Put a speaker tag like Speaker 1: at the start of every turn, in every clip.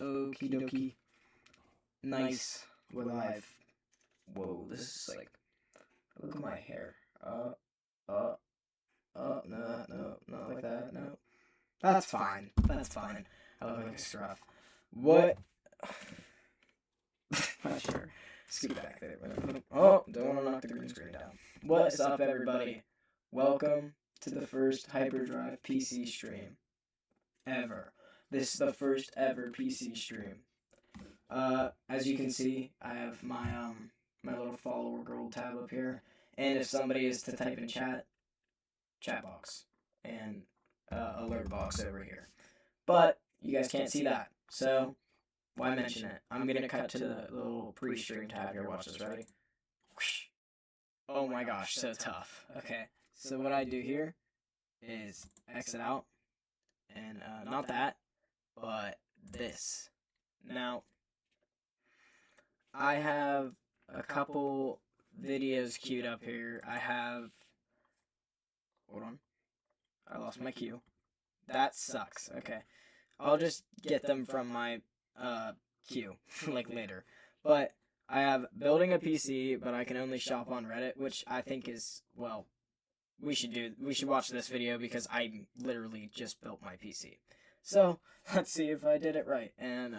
Speaker 1: Okie dokie. Nice. We're live. Whoa, this is like. Look at my hair. No, not like that. No. That's fine. That's fine. I look like a scruff. What? Sure. Scoot back there. Oh, don't want to knock the green screen down. What's up, everybody? Welcome to the first Hyperdrive PC stream ever. This is the first ever PC stream. As you can see, I have my my little follower girl tab up here, and if somebody is to type in chat box, and alert box over here. But you guys can't see that, so why mention it? I'm gonna cut to the little pre-stream tab here. Watch this, ready? Oh my gosh, so tough. Okay, so what I do here is exit out, and not that, but this. Now, I have a couple videos queued up here. I have, hold on, I lost my queue. That sucks. Okay, I'll just get them from my queue like later. But I have building a PC, but I can only shop on Reddit, which I think is, well, we should watch this video because I literally just built my PC. So let's see if I did it right. And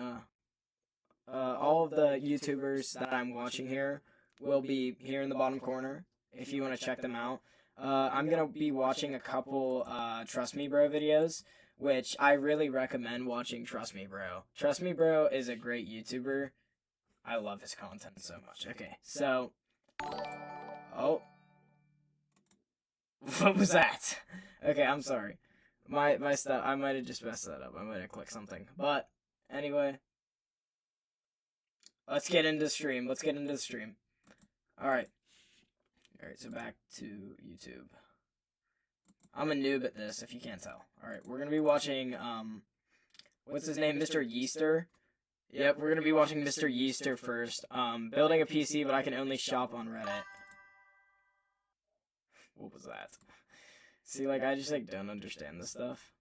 Speaker 1: all of the YouTubers that I'm watching here will be here in the bottom corner if you want to check them out. I'm gonna be watching a couple Trust Me Bro videos, which I really recommend watching. Trust Me Bro. Trust Me Bro is a great YouTuber. I love his content so much. Okay, so, oh, what was that? Okay, I'm sorry. My stuff, I might have just messed that up. I might have clicked something. But, anyway, let's get into the stream. Alright, so back to YouTube. I'm a noob at this, if you can't tell. Alright, we're gonna be watching, what's his name? Mr. Yeaster? Yep, we're gonna be watching Mr. Yeaster first. Building a PC, but I can only shop on Reddit. What was that? See, like, I just, like, don't understand this stuff.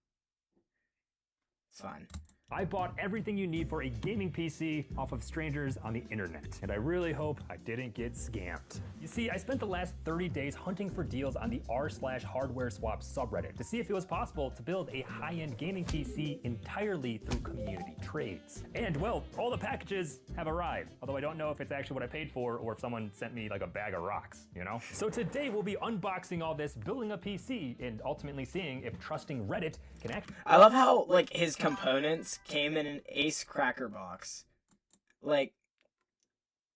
Speaker 1: It's fine.
Speaker 2: I bought everything you need for a gaming PC off of strangers on the internet, and I really hope I didn't get scammed. You see, I spent the last 30 days hunting for deals on the r/hardware swap subreddit to see if it was possible to build a high-end gaming PC entirely through community trades. And well, all the packages have arrived, although I don't know if it's actually what I paid for or if someone sent me like a bag of rocks, you know? So today we'll be unboxing all this, building a PC, and ultimately seeing if trusting Reddit can actually—
Speaker 1: I love how, like, his components came in an Ace Cracker box. Like,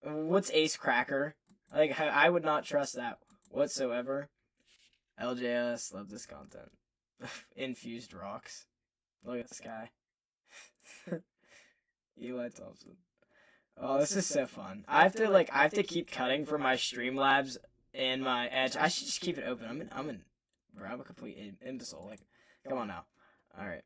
Speaker 1: what's Ace Cracker? Like, I would not trust that whatsoever. LJS, love this content. Infused rocks. Look at this guy. Eli Thompson. Oh, this is so fun. I have to keep cutting for my Streamlabs and my Edge. I should just keep it open. Bro, I'm a complete imbecile. Like, come on now. Alright.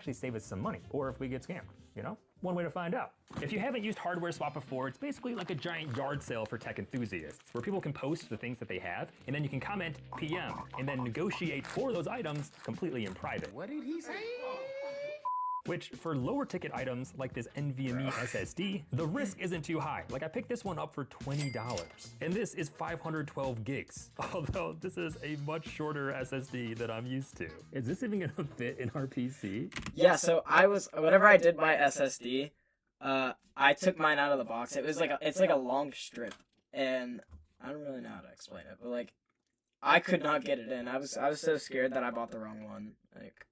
Speaker 2: actually save us some money, or if we get scammed, you know? One way to find out. If you haven't used Hardware Swap before, it's basically like a giant yard sale for tech enthusiasts, where people can post the things that they have, and then you can comment, PM, and then negotiate for those items completely in private.
Speaker 3: What did he say?
Speaker 2: Which, for lower ticket items like this NVMe SSD, the risk isn't too high. Like, I picked this one up for $20. And this is 512 gigs. Although, this is a much shorter SSD than I'm used to. Is this even gonna fit in our PC?
Speaker 1: Yeah, so whenever I did my SSD, I took mine out of the box. It's like a long strip. And I don't really know how to explain it, but like, I could not get it in. I was so scared that I bought the wrong one. Like,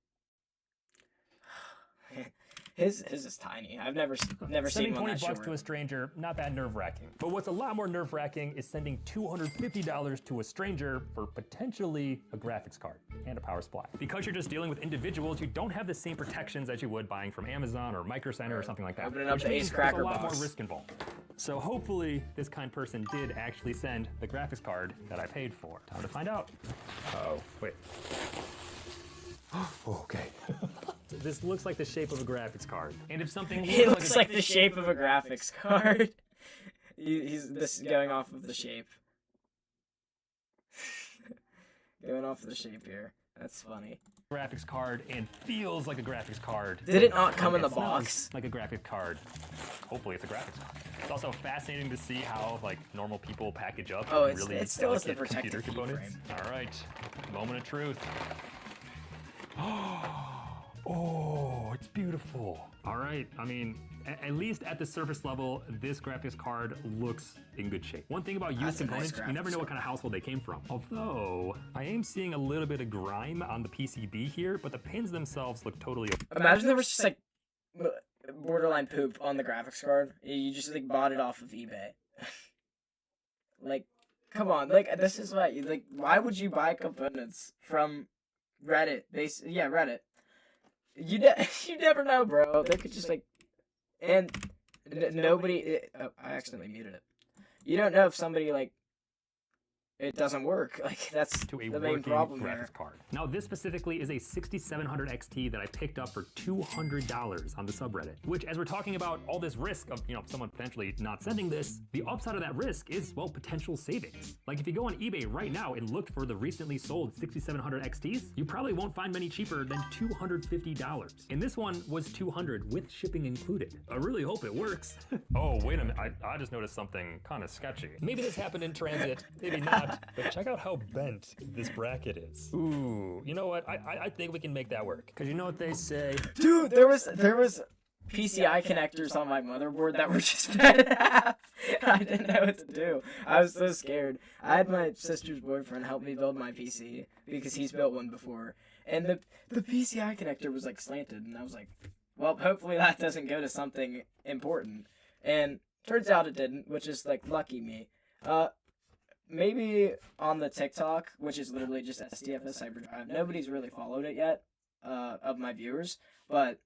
Speaker 1: his is tiny. I've never seen one that
Speaker 2: Sending $20
Speaker 1: short.
Speaker 2: to a stranger, not that nerve-wracking. But what's a lot more nerve-wracking is sending $250 to a stranger for potentially a graphics card and a power supply. Because you're just dealing with individuals, you don't have the same protections as you would buying from Amazon or Micro Center or something like that.
Speaker 1: Opening up
Speaker 2: Which
Speaker 1: the
Speaker 2: means
Speaker 1: Ace
Speaker 2: there's
Speaker 1: Cracker
Speaker 2: a lot
Speaker 1: box.
Speaker 2: more risk involved. So hopefully this kind person did actually send the graphics card that I paid for. Time to find out. Oh, wait. Oh, okay. This looks like the shape of a graphics card. And if something
Speaker 1: It looks like the shape of a graphics card. He's this going off of the shape. Going off of the shape here. That's funny.
Speaker 2: graphics card and feels like a graphics card.
Speaker 1: Did it not come in the
Speaker 2: It smells
Speaker 1: box?
Speaker 2: like a graphics card. Hopefully it's a graphics card. It's also fascinating to see how like normal people package up
Speaker 1: Oh,
Speaker 2: really
Speaker 1: it still has the
Speaker 2: delicate computer
Speaker 1: protective
Speaker 2: components. All right, moment of truth. Oh, it's beautiful. All right, I mean, at least at the surface level, this graphics card looks in good shape. One thing about used
Speaker 1: That's a nice
Speaker 2: components, you never know what
Speaker 1: graphics
Speaker 2: kind of household they came from. Although, I am seeing a little bit of grime on the PCB here, but the pins themselves look totally okay.
Speaker 1: Imagine there was just like borderline poop on the graphics card. You just like bought it off of eBay. Like, come on, like this is why. Like, why would you buy components from Reddit? Reddit. You never know, bro. They could just like, and nobody. I accidentally muted it. You don't know if somebody like. It doesn't work. Like, that's
Speaker 2: To a
Speaker 1: the main
Speaker 2: working
Speaker 1: problem
Speaker 2: graphics
Speaker 1: there.
Speaker 2: card. Now, this specifically is a 6700 XT that I picked up for $200 on the subreddit. Which, as we're talking about all this risk of, someone potentially not sending this, the upside of that risk is, well, potential savings. Like, if you go on eBay right now and look for the recently sold 6700 XTs, you probably won't find many cheaper than $250. And this one was $200 with shipping included. I really hope it works. Oh, wait a minute. I just noticed something kind of sketchy. Maybe this happened in transit, maybe not. But check out how bent this bracket is. Ooh, you know what? I think we can make that work. Because you know what they say?
Speaker 1: Dude, there was PCI connectors on my motherboard that were just bent in half. I didn't know what to do. I was so scared. I had my sister's boyfriend help me build my PC because he's built one before, and the PCI connector was like slanted, and I was like, well, hopefully that doesn't go to something important. And turns out it didn't, which is like lucky me. Maybe on the TikTok, which is literally just SDFS Hyperdrive. Nobody's really followed it yet, of my viewers, but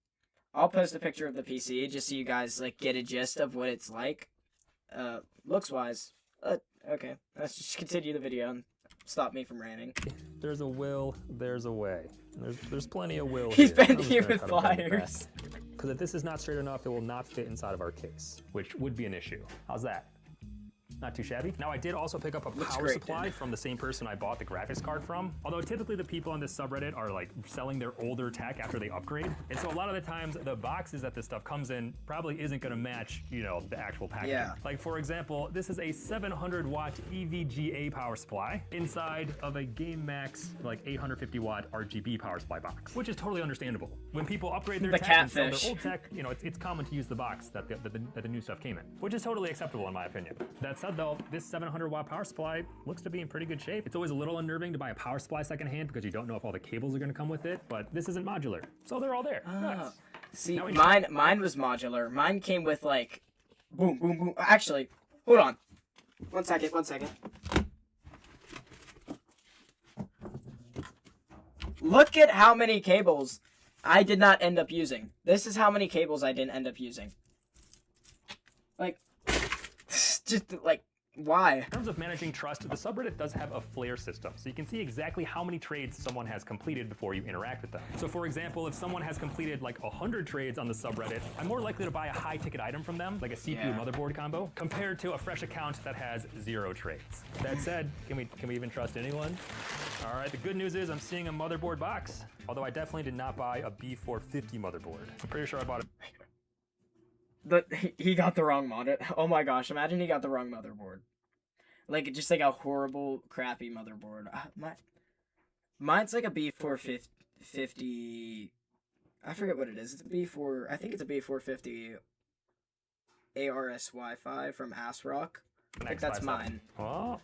Speaker 1: I'll post a picture of the PC just so you guys like get a gist of what it's like, looks wise. Okay, let's just continue the video and stop me from ranting.
Speaker 2: There's a will, there's a way. There's plenty of will
Speaker 1: He's
Speaker 2: here.
Speaker 1: bending it with pliers.
Speaker 2: Because if this is not straight enough, it will not fit inside of our case, which would be an issue. How's that? Not too shabby. Now, I did also pick up a power supply from the same person I bought the graphics card from. Although typically the people on this subreddit are like selling their older tech after they upgrade. And so a lot of the times the boxes that this stuff comes in probably isn't gonna match, the actual packaging.
Speaker 1: Yeah.
Speaker 2: Like for example, this is a 700 watt EVGA power supply inside of a GameMax like 850 watt RGB power supply box, which is totally understandable. When people upgrade their tech and sell their old tech, it's common to use the box that the new stuff came in, which is totally acceptable in my opinion. That said though, this 700 watt power supply looks to be in pretty good shape. It's always a little unnerving to buy a power supply secondhand because you don't know if all the cables are going to come with it, but this isn't modular, so they're all there. Nice.
Speaker 1: See, mine was modular. Mine came with like, boom, boom, boom. Actually, hold on. One second. Look at how many cables I did not end up using. This is how many cables I didn't end up using. Like, just like, why?
Speaker 2: In terms of managing trust, the subreddit does have a flare system, so you can see exactly how many trades someone has completed before you interact with them. So for example, if someone has completed like 100 trades on the subreddit, I'm more likely to buy a high ticket item from them, like a CPU motherboard combo, compared to a fresh account that has 0 trades. That said, can we even trust anyone? All right, the good news is I'm seeing a motherboard box, although I definitely did not buy a B450 motherboard. I'm pretty sure I bought it.
Speaker 1: He got the wrong monitor. Oh my gosh, imagine he got the wrong motherboard. Like, just like a horrible, crappy motherboard. Mine's like a B450. I forget what it is. It's a B4. I think it's a B450 ARS Wi-Fi from ASRock. I think that's mine.
Speaker 2: Oh,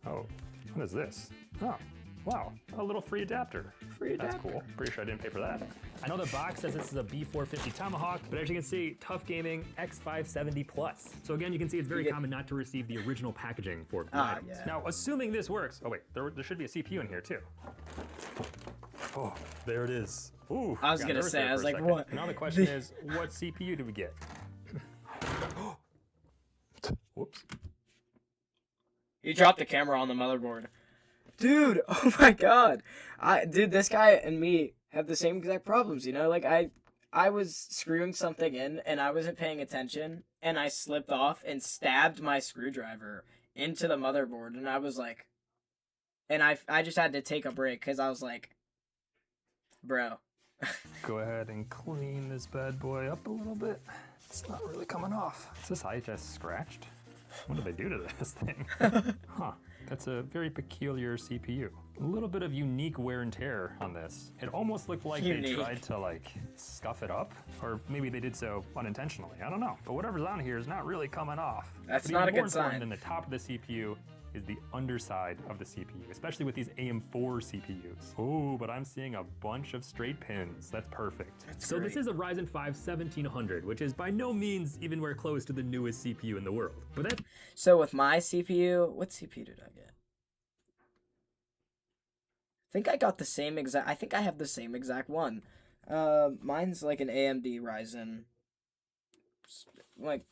Speaker 2: what is this? Oh, wow, a little free adapter. That's cool. Pretty sure I didn't pay for that. I know the box says this is a B450 Tomahawk, but as you can see, Tough Gaming X570 Plus. So again, you can see it's very common not to receive the original packaging for items.
Speaker 1: Yeah.
Speaker 2: Now, assuming this works, oh wait, there should be a CPU in here too. Oh, there it is. Ooh,
Speaker 1: I was gonna say, I was like, what?
Speaker 2: Now the question is, what CPU do we get? Whoops.
Speaker 1: You dropped the camera on the motherboard. Dude, oh my god. Dude, this guy and me have the same exact problems, Like, I was screwing something in, and I wasn't paying attention, and I slipped off and stabbed my screwdriver into the motherboard, and I was like... And I just had to take a break, because I was like, Bro.
Speaker 2: Go ahead and clean this bad boy up a little bit. It's not really coming off. Is this IHS scratched? What did they do to this thing? Huh. That's a very peculiar CPU. A little bit of unique wear and tear on this. It almost looked like they tried to like scuff it up, or maybe they did so unintentionally. I don't know. But whatever's on here is not really coming off.
Speaker 1: That's
Speaker 2: but
Speaker 1: not a
Speaker 2: even more
Speaker 1: good sign.
Speaker 2: important than the top of the CPU is the underside of the CPU, especially with these AM4 CPUs. Oh, but I'm seeing a bunch of straight pins. That's perfect. So this is a Ryzen 5 1700, which is by no means even where close to the newest CPU in the world. But that's
Speaker 1: So with my CPU, what CPU did I get? I think I got the same exact. I think I have the same exact one. Mine's like an AMD Ryzen. Like,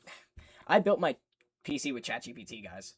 Speaker 1: I built my PC with ChatGPT, guys.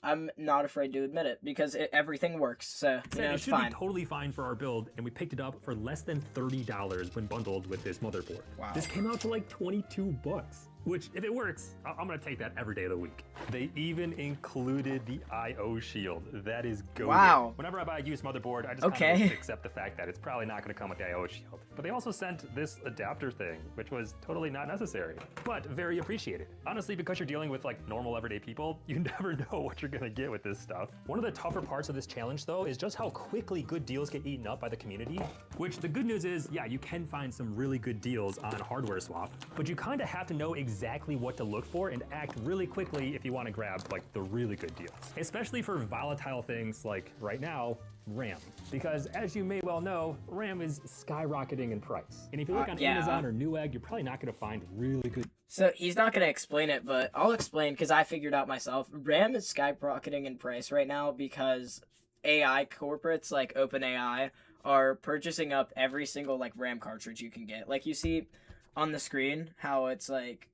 Speaker 1: I'm not afraid to admit it because everything works. So you know,
Speaker 2: it
Speaker 1: it's
Speaker 2: should
Speaker 1: fine.
Speaker 2: be totally fine for our build, and we picked it up for less than $30 when bundled with this motherboard.
Speaker 1: Wow.
Speaker 2: This came out to like 22 bucks. Which, if it works, I'm gonna take that every day of the week. They even included the I/O shield. That is goated.
Speaker 1: Wow.
Speaker 2: Whenever I buy a used motherboard, I just kind of accept the fact that it's probably not gonna come with the I/O shield. But they also sent this adapter thing, which was totally not necessary, but very appreciated. Honestly, because you're dealing with like normal everyday people, you never know what you're gonna get with this stuff. One of the tougher parts of this challenge though is just how quickly good deals get eaten up by the community. Which the good news is, yeah, you can find some really good deals on Hardware Swap, but you kind of have to know exactly what to look for and act really quickly if you want to grab like the really good deals. Especially for volatile things like right now, RAM. Because as you may well know, RAM is skyrocketing in price. And if you look on Amazon or Newegg, you're probably not going to find really good.
Speaker 1: So he's not going to explain it, but I'll explain because I figured out myself. RAM is skyrocketing in price right now because AI corporates like OpenAI are purchasing up every single like RAM cartridge you can get. Like you see on the screen how it's like,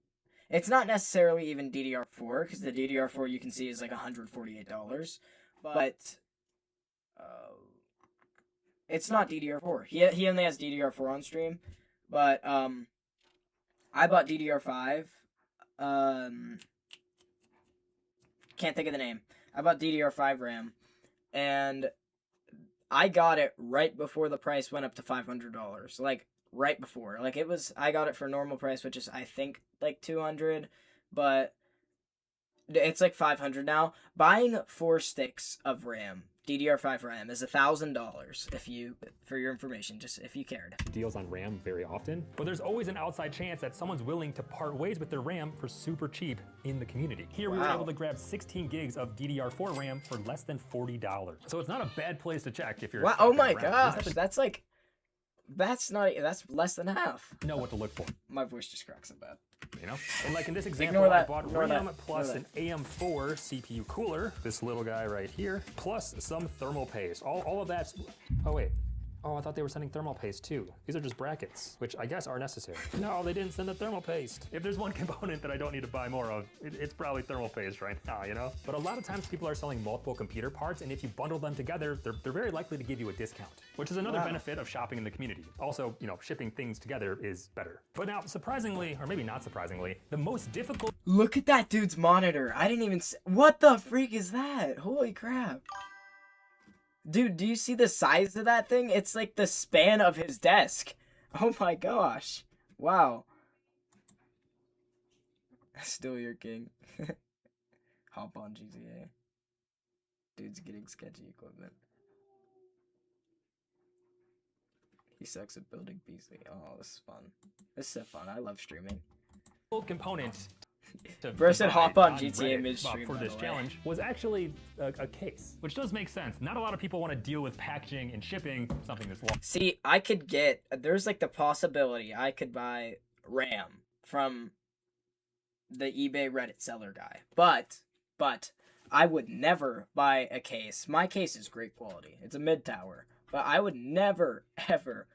Speaker 1: it's not necessarily even DDR4 because the DDR4 you can see is like $148, but it's not DDR4. He only has DDR4 on stream, but I bought DDR5. Can't think of the name. I bought DDR5 RAM, and I got it right before the price went up to $500. Like right before. Like it was. I got it for normal price, which is I think like $200, but it's like $500 now. Buying 4 sticks of RAM, DDR5 RAM, is $1,000. If you, for your information, just if you cared.
Speaker 2: Deals on RAM very often, but there's always an outside chance that someone's willing to part ways with their RAM for super cheap in the community. Here we were able to grab 16 gigs of DDR4 RAM for less than $40. So it's not a bad place to check if you're.
Speaker 1: Wow! Oh my gosh, that's like. That's less than half.
Speaker 2: Know what to look for.
Speaker 1: My voice just cracks so bad.
Speaker 2: You know? And like in this example, I bought RAM plus an AM4 CPU cooler, this little guy right here, plus some thermal paste. All of that's, oh wait. Oh, I thought they were sending thermal paste too. These are just brackets, which I guess are necessary. No, they didn't send the thermal paste. If there's one component that I don't need to buy more of, it's probably thermal paste right now, you know? But a lot of times people are selling multiple computer parts, and if you bundle them together, they're very likely to give you a discount, which is another benefit of shopping in the community. Also, you know, shipping things together is better. But now, surprisingly, or maybe not surprisingly, the most difficult—
Speaker 1: Look at that dude's monitor. I didn't even what the freak is that? Holy crap. Dude, do you see the size of that thing? It's like the span of his desk. Oh my gosh. Wow. Still your king. Hop on GTA. Dude's getting sketchy equipment. He sucks at building PC. Oh, this is fun. This is so fun. I love streaming.
Speaker 2: component
Speaker 1: Bro said hop on GTA midstream
Speaker 2: for this challenge was actually a case, which does make sense. Not a lot of people want to deal with packaging and shipping something this long.
Speaker 1: See, I could get, there's like the possibility I could buy RAM from the eBay Reddit seller guy, but I would never buy a case. My case is great quality. It's a mid tower, but I would never ever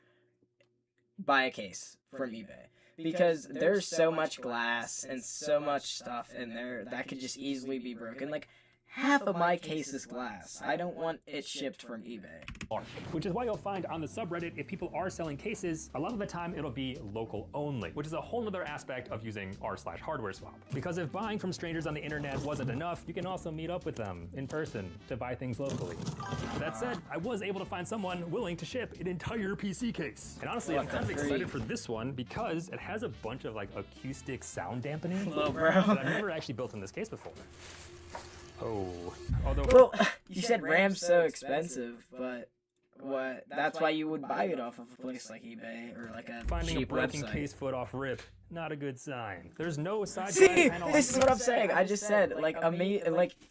Speaker 1: buy a case from eBay. Because there's so much glass and so much stuff in there that could just easily be broken. Like, half of my case is glass. I don't want it shipped from eBay.
Speaker 2: Which is why you'll find on the subreddit, if people are selling cases, a lot of the time it'll be local only, which is a whole other aspect of using r/hardware swap. Because if buying from strangers on the internet wasn't enough, you can also meet up with them in person to buy things locally. That said, I was able to find someone willing to ship an entire PC case. And honestly, I'm kind of excited for this one because it has a bunch of like acoustic sound dampening
Speaker 1: Hello, bro.
Speaker 2: that I've never actually built in this case before. Oh, although
Speaker 1: Well, you said RAM's so expensive, but what? That's why you would buy it off of a place like eBay or like a
Speaker 2: finding a
Speaker 1: cheap
Speaker 2: broken
Speaker 1: website.
Speaker 2: case foot off rip, not a good sign. There's no side
Speaker 1: See,
Speaker 2: glass panel.
Speaker 1: this is what I'm saying. I just said, like,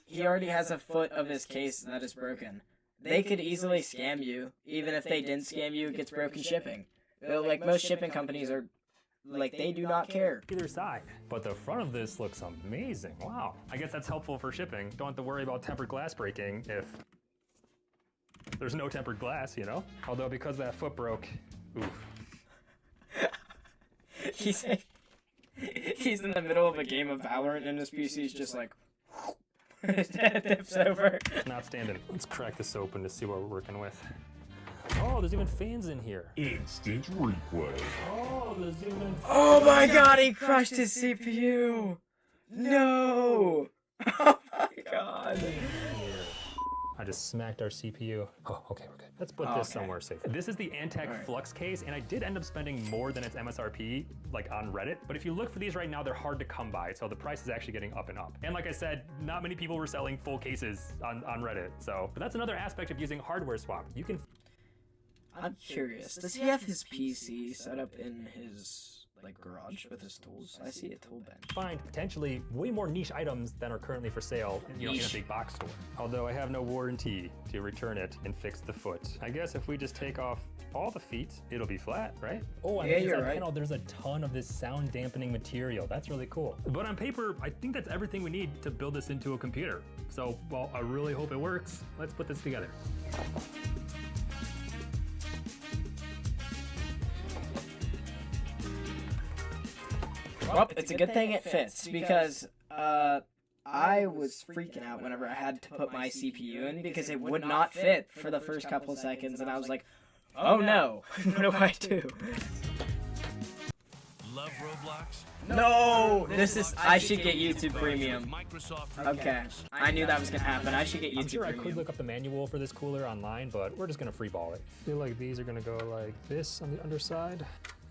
Speaker 1: he already has a foot of his case that is broken. They could easily scam you. Even if they didn't scam you, it gets broken shipping. Like, most shipping companies are, like, they do not care.
Speaker 2: Either side. But the front of this looks amazing. Wow. I guess that's helpful for shipping. Don't have to worry about tempered glass breaking if there's no tempered glass, you know? Although because that foot broke, oof.
Speaker 1: He's in the middle of a game of Valorant and his PC's just like tips over.
Speaker 2: It's not standing. Let's crack this open to see what we're working with. Oh, there's even fans in here.
Speaker 3: Instant replay.
Speaker 2: Oh, there's even...
Speaker 1: Oh my god, he crushed his CPU! No! Oh my god.
Speaker 2: I just smacked our CPU. Oh, okay, we're good. Let's put this somewhere safe. This is the Antec Flux case, and I did end up spending more than its MSRP, like on Reddit. But if you look for these right now, they're hard to come by, so the price is actually getting up and up. And like I said, not many people were selling full cases on Reddit. So, but that's another aspect of using hardware swap. You can...
Speaker 1: I'm curious, does he have his PC set up in his, like, garage with his tools? I see a tool bench.
Speaker 2: Find potentially way more niche items than are currently for sale, you know, in a big box store. Although I have no warranty to return it and fix the foot. I guess if we just take off all the feet, it'll be flat, right? Oh, and
Speaker 1: Yeah,
Speaker 2: inside
Speaker 1: you're right.
Speaker 2: panel, there's a ton of this sound dampening material. That's really cool. But on paper, I think that's everything we need to build this into a computer. So, well, I really hope it works. Let's put this together.
Speaker 1: Well, it's a good thing it fits because I was freaking out whenever I had to put my CPU in because it would not fit for the first couple of seconds, and I was like, oh no, what do I do?
Speaker 4: Love Roblox?
Speaker 1: No, I should get YouTube Premium. Okay, I knew that was gonna happen. I should get
Speaker 2: I'm
Speaker 1: YouTube
Speaker 2: sure I could
Speaker 1: Premium.
Speaker 2: look up the manual for this cooler online, but we're just gonna freeball it. I feel like these are gonna go like this on the underside.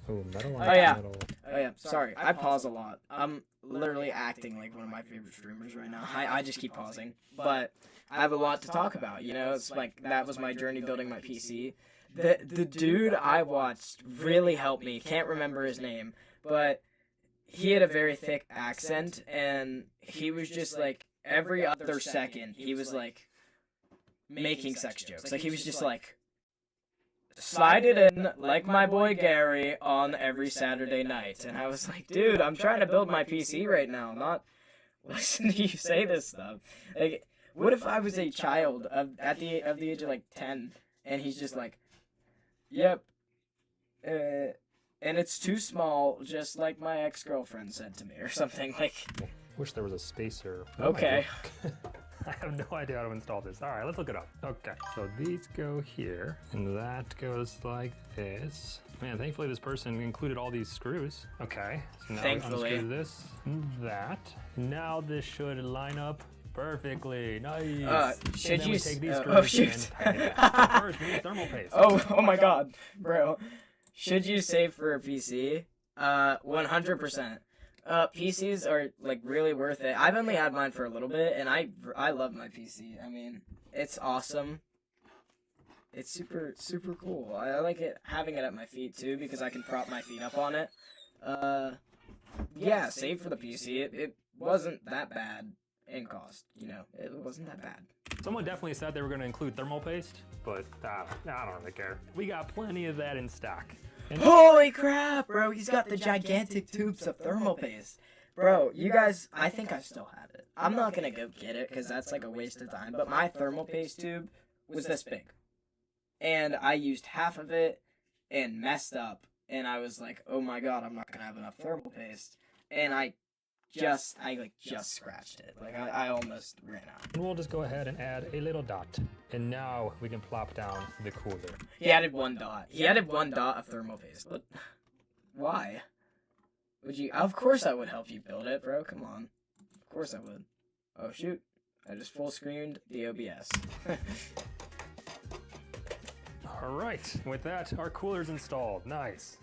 Speaker 2: Oh, metal on
Speaker 1: Oh, yeah.
Speaker 2: metal.
Speaker 1: Oh yeah, sorry, I pause a lot. I'm literally acting like one of my favorite streamers right now. I just keep pausing, but I have a lot to talk about. You know, it's like that was my journey building my PC. The dude I watched really helped me. Can't remember his name, but he had a very thick accent, and he was just like every other second he was like making sex jokes. Like he was just like, slide it in like my boy Gary on every Saturday night. And I was like, dude, I'm trying to build my PC right now, not listen to you say this stuff. Like, what if I was a child of the age of like 10 and he's just like, yep, and it's too small, just like my ex-girlfriend said to me or something. Like,
Speaker 2: Wish there was a spacer.
Speaker 1: Okay.
Speaker 2: I have no idea how to install this. All right, let's look it up. Okay, so these go here, and that goes like this. Man, thankfully this person included all these screws. Okay, so now
Speaker 1: Thankfully.
Speaker 2: unscrew this and that. Now this should line up perfectly. Nice.
Speaker 1: should
Speaker 2: and then
Speaker 1: you
Speaker 2: we
Speaker 1: s-
Speaker 2: take these
Speaker 1: oh,
Speaker 2: screws
Speaker 1: shoot.
Speaker 2: and tighten it. But first, we need thermal paste.
Speaker 1: oh my god, bro. Should you save for a PC? 100%. PCs are like really worth it. I've only had mine for a little bit, and I love my PC. I mean, it's awesome. It's super cool. I like it having it at my feet too because I can prop my feet up on it. Yeah, save for the PC. It wasn't that bad in cost. You know, it wasn't that bad.
Speaker 2: Someone definitely said they were going to include thermal paste, but I don't really care. We got plenty of that in stock. And
Speaker 1: Holy crap, bro! He's got the gigantic tubes of thermal paste. Bro, you guys, I think I still have it. I'm not gonna go get it because that's like a waste of time. But my thermal paste tube was this big, and I used half of it and messed up. And I was like, oh my god, I'm not gonna have enough thermal paste. And I just scratched it. Like I almost ran out.
Speaker 2: And we'll just go ahead and add a little dot. And now we can plop down the cooler.
Speaker 1: He added 1 dot. He added 1 dot of thermal paste. But why? Would you? Of course I would help you build it, bro. Come on. Of course I would. Oh shoot! I just full screened the OBS.
Speaker 2: All right, with that, our cooler's installed. Nice.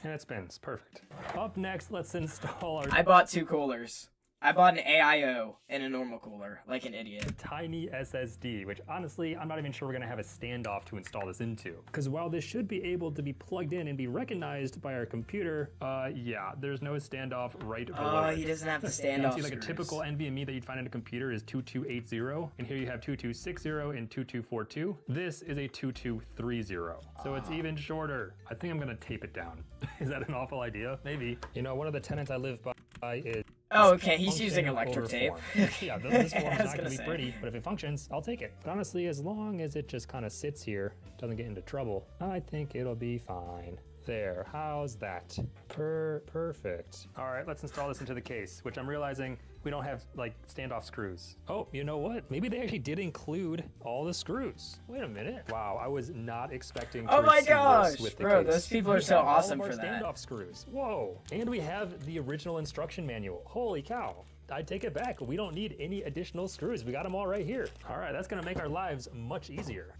Speaker 2: And it spins. Perfect. Up next, let's install our
Speaker 1: I bought 2 coolers. I bought an AIO and a normal cooler, like an idiot.
Speaker 2: tiny SSD, which honestly, I'm not even sure we're gonna have a standoff to install this into. Because while this should be able to be plugged in and be recognized by our computer, yeah, there's no standoff right below
Speaker 1: Oh,
Speaker 2: it.
Speaker 1: he doesn't have the
Speaker 2: You
Speaker 1: standoff
Speaker 2: can see like a
Speaker 1: screws.
Speaker 2: typical NVMe that you'd find in a computer is 2280, and here you have 2260 and 2242. This is a 2230, so it's even shorter. I think I'm gonna tape it down. Is that an awful idea? Maybe. You know, one of the tenets I live by is
Speaker 1: Oh, okay, he's
Speaker 2: function
Speaker 1: using electric
Speaker 2: over
Speaker 1: tape.
Speaker 2: form. Yeah, this form
Speaker 1: I
Speaker 2: is
Speaker 1: was
Speaker 2: not gonna be
Speaker 1: say.
Speaker 2: pretty, but if it functions, I'll take it. But honestly, as long as it just kind of sits here, doesn't get into trouble, I think it'll be fine. There, how's that? Perfect. All right, let's install this into the case, which I'm realizing we don't have like standoff screws. Oh, you know what? Maybe they actually did include all the screws. Wait a minute. Wow, I was not expecting to
Speaker 1: Oh my
Speaker 2: receive
Speaker 1: gosh,
Speaker 2: this with the
Speaker 1: bro,
Speaker 2: case.
Speaker 1: those people are
Speaker 2: We
Speaker 1: so
Speaker 2: have all
Speaker 1: awesome
Speaker 2: of our
Speaker 1: for that.
Speaker 2: standoff screws. Whoa. And we have the original instruction manual. Holy cow. I take it back. We don't need any additional screws. We got them all right here. All right, that's gonna make our lives much easier.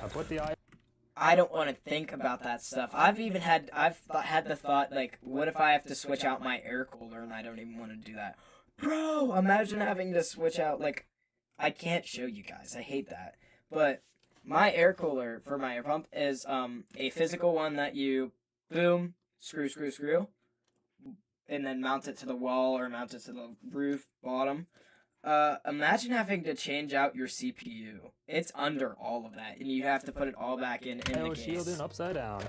Speaker 2: I put the
Speaker 1: I don't want to think about that stuff. I've had the thought, like, what if I have to switch out my air cooler and I don't even want to do that? Bro, imagine having to switch out, like, I can't show you guys. I hate that. But my air cooler for my air pump is a physical one that you, boom, screw, and then mount it to the wall or mount it to the roof bottom. Imagine having to change out your CPU. It's under all of that, and you have to put it all back in the
Speaker 2: was
Speaker 1: case.
Speaker 2: shielded upside down.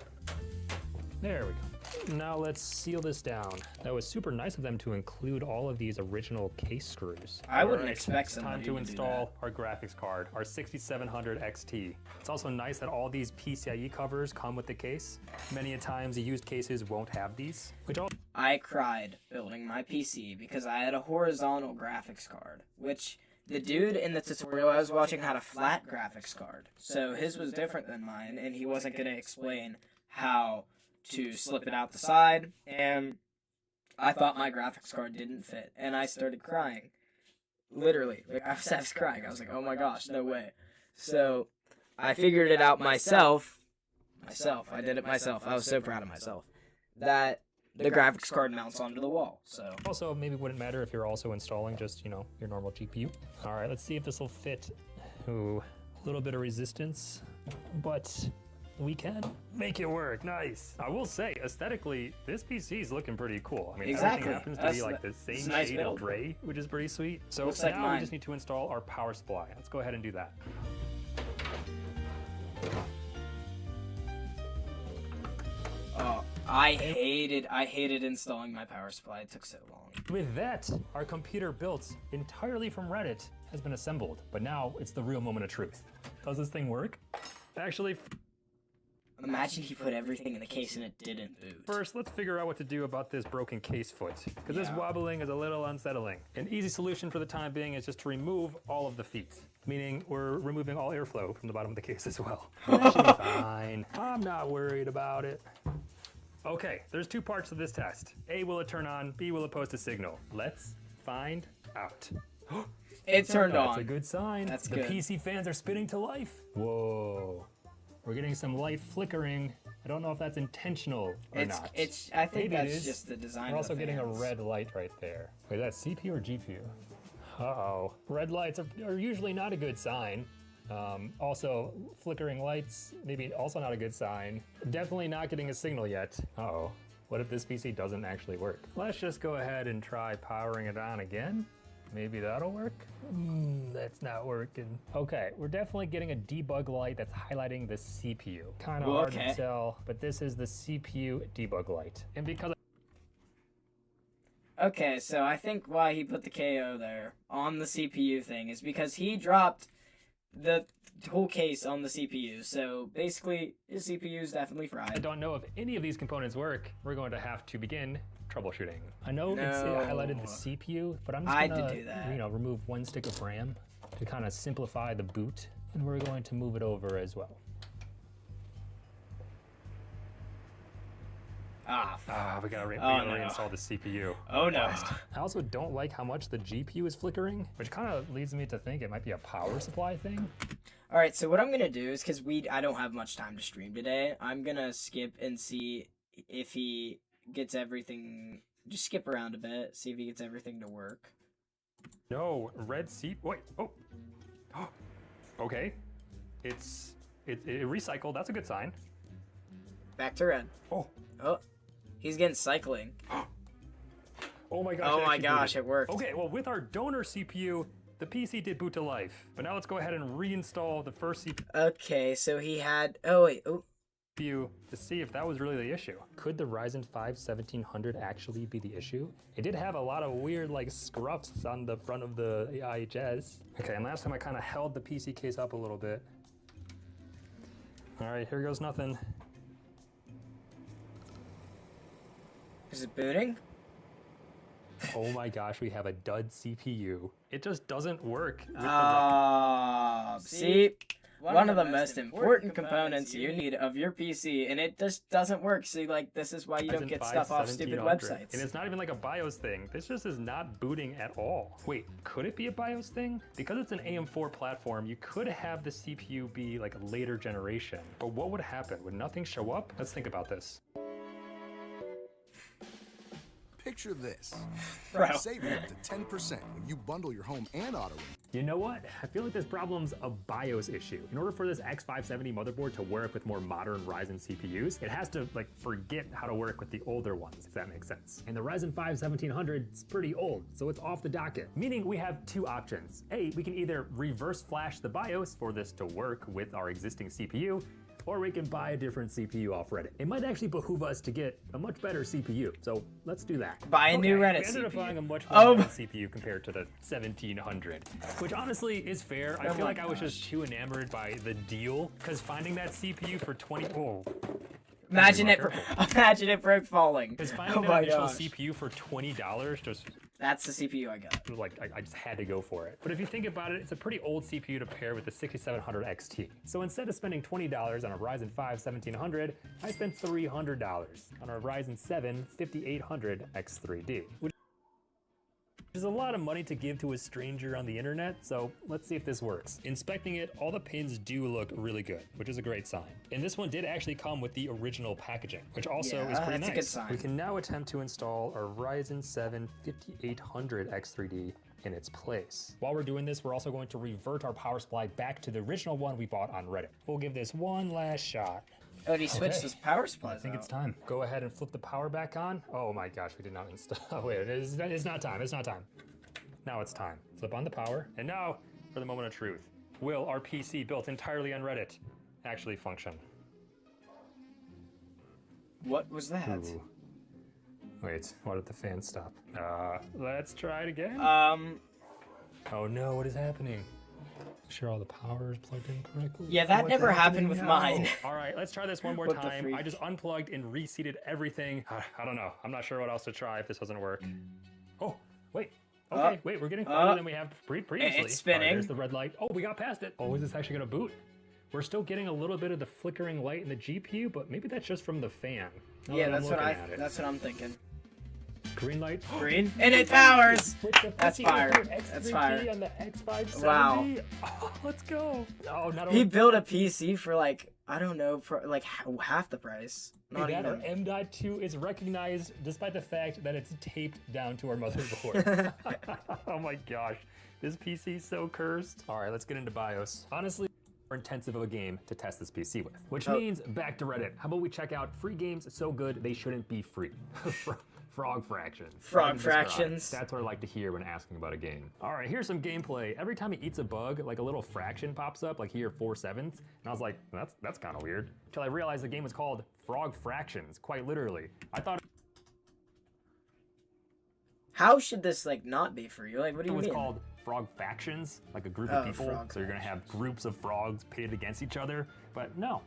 Speaker 2: There we go. Now let's seal this down. That was super nice of them to include all of these original case screws.
Speaker 1: I wouldn't
Speaker 2: Alright,
Speaker 1: expect
Speaker 2: it's
Speaker 1: somebody
Speaker 2: time
Speaker 1: to
Speaker 2: to
Speaker 1: do
Speaker 2: install our graphics card, our 6700 XT. It's also nice that all these PCIe covers come with the case. Many a times the used cases won't have these, which all
Speaker 1: I cried building my PC because I had a horizontal graphics card, which the dude in the tutorial I was watching had a flat graphics card. So his was different than mine, and he wasn't going to explain how to slip it out the side, and I thought my graphics card didn't fit, and I started crying. Literally. Like, I was crying. I was like, oh my gosh, no way. So I figured it out myself. I did it myself. I was so proud of myself. That the graphics card mounts onto the wall. So
Speaker 2: also maybe wouldn't matter if you're also installing just, you know, your normal GPU. All right, let's see if this will fit. Ooh, a little bit of resistance, but we can make it work. Nice. I will say, aesthetically, this PC is looking pretty cool. I mean,
Speaker 1: Exactly.
Speaker 2: everything happens to
Speaker 1: That's
Speaker 2: be like the
Speaker 1: it's
Speaker 2: same
Speaker 1: a nice
Speaker 2: shade
Speaker 1: build.
Speaker 2: of gray, which is pretty sweet. So
Speaker 1: Looks like
Speaker 2: now we
Speaker 1: mine.
Speaker 2: just need to install our power supply. Let's go ahead and do that.
Speaker 1: oh, I hated installing my power supply. It took so long.
Speaker 2: With that, our computer built entirely from Reddit has been assembled, but now it's the real moment of truth. Does this thing work? Actually,
Speaker 1: Imagine he put everything in the case and it didn't boot.
Speaker 2: first, let's figure out what to do about this broken case foot, because this
Speaker 1: Yeah.
Speaker 2: wobbling is a little unsettling. An easy solution for the time being is just to remove all of the feet, meaning we're removing all airflow from the bottom of the case as well. That should be fine. I'm not worried about it. Okay, there's 2 parts to this test. A, will it turn on? B, will it post a signal? Let's find out.
Speaker 1: It turned
Speaker 2: That's
Speaker 1: on.
Speaker 2: a good sign.
Speaker 1: That's
Speaker 2: the
Speaker 1: good.
Speaker 2: PC fans are spinning to life. Whoa. We're getting some light flickering. I don't know if that's intentional or not.
Speaker 1: I think
Speaker 2: Maybe it
Speaker 1: that's
Speaker 2: is.
Speaker 1: just the design
Speaker 2: We're
Speaker 1: of the
Speaker 2: also getting a
Speaker 1: fans.
Speaker 2: red light right there. Wait, is that CPU or GPU? Uh-oh. Red lights are usually not a good sign. Also, flickering lights, maybe also not a good sign. Definitely not getting a signal yet. Uh-oh. What if this PC doesn't actually work? Let's just go ahead and try powering it on again. Maybe that'll work? That's not working. Okay, we're definitely getting a debug light that's highlighting the CPU. Kind of
Speaker 1: Well,
Speaker 2: hard
Speaker 1: okay.
Speaker 2: to tell, but this is the CPU debug light. And because
Speaker 1: Okay, so I think why he put the KO there on the CPU thing is because he dropped the whole case on the CPU. So basically, his CPU is definitely
Speaker 2: I
Speaker 1: fried.
Speaker 2: don't know if any of these components work. We're going to have to begin troubleshooting. I know it's
Speaker 1: No.
Speaker 2: highlighted the CPU, but I'm just
Speaker 1: I had
Speaker 2: gonna
Speaker 1: to do that.
Speaker 2: remove one stick of RAM to kind of simplify the boot, and we're going to move it over as well. We gotta
Speaker 1: no.
Speaker 2: reinstall the CPU.
Speaker 1: Oh no.
Speaker 2: I also don't like how much the GPU is flickering, which kind of leads me to think it might be a power supply thing.
Speaker 1: All right, so what I'm gonna do is because I don't have much time to stream today. I'm gonna skip and see if he gets everything. Just skip around a bit, see if he gets everything to work.
Speaker 2: No, red CPU. Wait, oh. Okay. It recycled. That's a good sign.
Speaker 1: Back to red.
Speaker 2: Oh.
Speaker 1: Oh, he's getting cycling.
Speaker 2: Oh my gosh.
Speaker 1: Oh
Speaker 2: it
Speaker 1: my
Speaker 2: actually
Speaker 1: gosh,
Speaker 2: booted.
Speaker 1: it worked.
Speaker 2: Okay, well, with our donor CPU, the PC did boot to life. But now let's go ahead and reinstall the first
Speaker 1: Okay, so he had. Oh wait. Oh,
Speaker 2: CPU to see if that was really the issue. Could the Ryzen 5 1700 actually be the issue? It did have a lot of weird like scruffs on the front of the IHS. Okay, and last time I kind of held the PC case up a little bit. All right, here goes nothing.
Speaker 1: is it booting?
Speaker 2: Oh my gosh, we have a dud CPU. It just doesn't work with
Speaker 1: See, one of the most important components you need of your PC, and it just doesn't work. See, like, this is why you don't
Speaker 2: Ryzen
Speaker 1: get
Speaker 2: 5
Speaker 1: stuff off stupid
Speaker 2: 1700.
Speaker 1: websites.
Speaker 2: And it's not even like a BIOS thing. This just is not booting at all. Wait, could it be a BIOS thing? Because it's an AM4 platform, you could have the CPU be like a later generation. But what would happen? Would nothing show up? Let's think about this.
Speaker 4: Picture this.
Speaker 1: Bro.
Speaker 4: Saving up to 10% when you bundle your home and auto room.
Speaker 2: You know what? I feel like this problem's a BIOS issue. In order for this X570 motherboard to work with more modern Ryzen CPUs, it has to like forget how to work with the older ones, if that makes sense. And the Ryzen 5 1700 is pretty old, so it's off the docket. Meaning we have two options. A, we can either reverse flash the BIOS for this to work with our existing CPU, or we can buy a different CPU off Reddit. It might actually behoove us to get a much better CPU, so let's do that.
Speaker 1: Buy a new Reddit
Speaker 2: We ended up
Speaker 1: CPU.
Speaker 2: buying a much
Speaker 1: Oh
Speaker 2: more
Speaker 1: my-
Speaker 2: modern CPU compared to the 1700, which honestly is fair. I
Speaker 1: Oh
Speaker 2: feel
Speaker 1: my
Speaker 2: like I was just too enamored by the deal, because finding that CPU for 20,
Speaker 1: Imagine it,
Speaker 2: Careful.
Speaker 1: imagine it broke falling.
Speaker 2: because finding
Speaker 1: Oh
Speaker 2: that
Speaker 1: my
Speaker 2: initial
Speaker 1: gosh.
Speaker 2: CPU for $20 just
Speaker 1: That's the CPU I got.
Speaker 2: like I just had to go for it. But if you think about it, it's a pretty old CPU to pair with the 6700 XT. So instead of spending $20 on a Ryzen 5 1700, I spent $300 on a Ryzen 7 5800 X3D, which is a lot of money to give to a stranger on the internet, so let's see if this works. Inspecting it, all the pins do look really good, which is a great sign. And this one did actually come with the original packaging, which also
Speaker 1: Yeah,
Speaker 2: is pretty
Speaker 1: that's
Speaker 2: nice.
Speaker 1: a good sign.
Speaker 2: We can now attempt to install a Ryzen 7 5800 X3D in its place. While we're doing this, we're also going to revert our power supply back to the original one we bought on Reddit. We'll give this one last shot.
Speaker 1: Oh, he switched
Speaker 2: Okay.
Speaker 1: his power supplies
Speaker 2: I think it's
Speaker 1: out.
Speaker 2: time. Go ahead and flip the power back on. Oh my gosh, we did not install. Wait, it's not time. It's not time. Now it's time. Flip on the power. And now, for the moment of truth. Will our PC built entirely on Reddit actually function?
Speaker 1: What was that?
Speaker 2: Ooh. Wait, why did the fan stop? Let's try it again. Oh no, what is happening? Sure all the power is plugged in correctly?
Speaker 1: Yeah, that
Speaker 2: What's
Speaker 1: never happened
Speaker 2: happening
Speaker 1: with
Speaker 2: now?
Speaker 1: mine.
Speaker 2: All right, let's try this one more
Speaker 1: What the
Speaker 2: time.
Speaker 1: freak?
Speaker 2: I just unplugged and reseated everything. I don't know. I'm not sure what else to try if this doesn't work. Oh, wait. Okay, wait, we're getting farther than we have previously.
Speaker 1: It's spinning.
Speaker 2: All right, there's the red light. Oh, we got past it. Oh, is this actually gonna boot? We're still getting a little bit of the flickering light in the GPU, but maybe that's just from the fan. Now
Speaker 1: Yeah,
Speaker 2: that I'm
Speaker 1: that's what
Speaker 2: looking at it.
Speaker 1: That's what I'm thinking.
Speaker 2: Green light.
Speaker 1: Green, and it powers.
Speaker 2: With the
Speaker 1: That's
Speaker 2: 5800
Speaker 1: fire. That's
Speaker 2: X3D
Speaker 1: fire.
Speaker 2: on the X570.
Speaker 1: Wow.
Speaker 2: Oh, let's go. Oh, not
Speaker 1: He
Speaker 2: only
Speaker 1: built a PC for like I don't know, for like half the price. Not
Speaker 2: that, our
Speaker 1: even.
Speaker 2: M.2 is recognized despite the fact that it's taped down to our motherboard. Oh my gosh, this PC is so cursed. All right, let's get into BIOS. Honestly, more intensive of a game to test this PC with, which means back to Reddit. How about we check out free games so good they shouldn't be free? Frog Fractions.
Speaker 1: Frog
Speaker 2: Fragments described.
Speaker 1: Fractions.
Speaker 2: That's what I like to hear when asking about a game. All right, here's some gameplay. Every time he eats a bug, like a little fraction pops up, like here 4/7, and I was like, that's kind of weird. Until I realized the game was called Frog Fractions, quite literally. I thought
Speaker 1: How should this like not be free? Like, what do
Speaker 2: it
Speaker 1: you
Speaker 2: was
Speaker 1: mean?
Speaker 2: called frog factions, like a group of people.
Speaker 1: frog
Speaker 2: So you're gonna have groups of frogs pitted against each other. But no,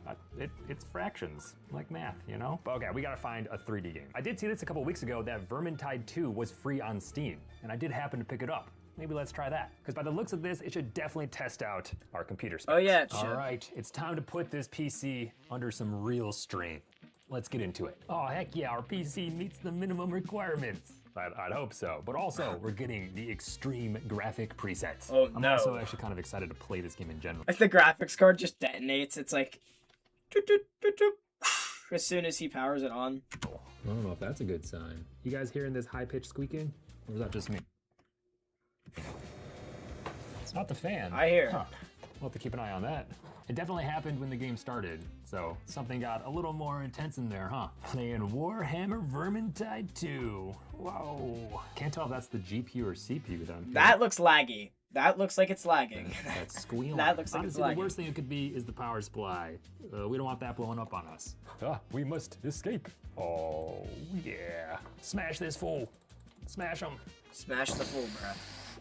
Speaker 2: it's fractions, like math, you know? But okay, we gotta find a 3D game. I did see this a couple weeks ago that Vermintide 2 was free on Steam, and I did happen to pick it up. Maybe let's try that. Because by the looks of this, it should definitely test out our computer specs.
Speaker 1: Oh yeah, it should.
Speaker 2: All right, it's time to put this PC under some real strain. Let's get into it. Oh, heck yeah, our PC meets the minimum requirements. I'd hope so. But also, we're getting the extreme graphic presets.
Speaker 1: Oh,
Speaker 2: I'm
Speaker 1: no.
Speaker 2: also actually kind of excited to play this game in general.
Speaker 1: If the graphics card just detonates, it's like doot, doot, doot, doot, as soon as he powers it on.
Speaker 2: I don't know if that's a good sign. You guys hearing this high-pitched squeaking? Or is that just me? It's not the fan.
Speaker 1: I hear it.
Speaker 2: Huh. We'll have to keep an eye on that. It definitely happened when the game started, so something got a little more intense in there, huh? Playing Warhammer Vermintide 2. Whoa. Can't tell if that's the GPU or CPU down here.
Speaker 1: That looks laggy. That looks like it's lagging.
Speaker 2: That's squealing.
Speaker 1: That looks like
Speaker 2: Honestly,
Speaker 1: it's
Speaker 2: the
Speaker 1: lagging.
Speaker 2: worst thing it could be is the power supply. We don't want that blowing up on us. We must escape. Oh, yeah. Smash this fool. Smash him.
Speaker 1: Smash the fool, bruh.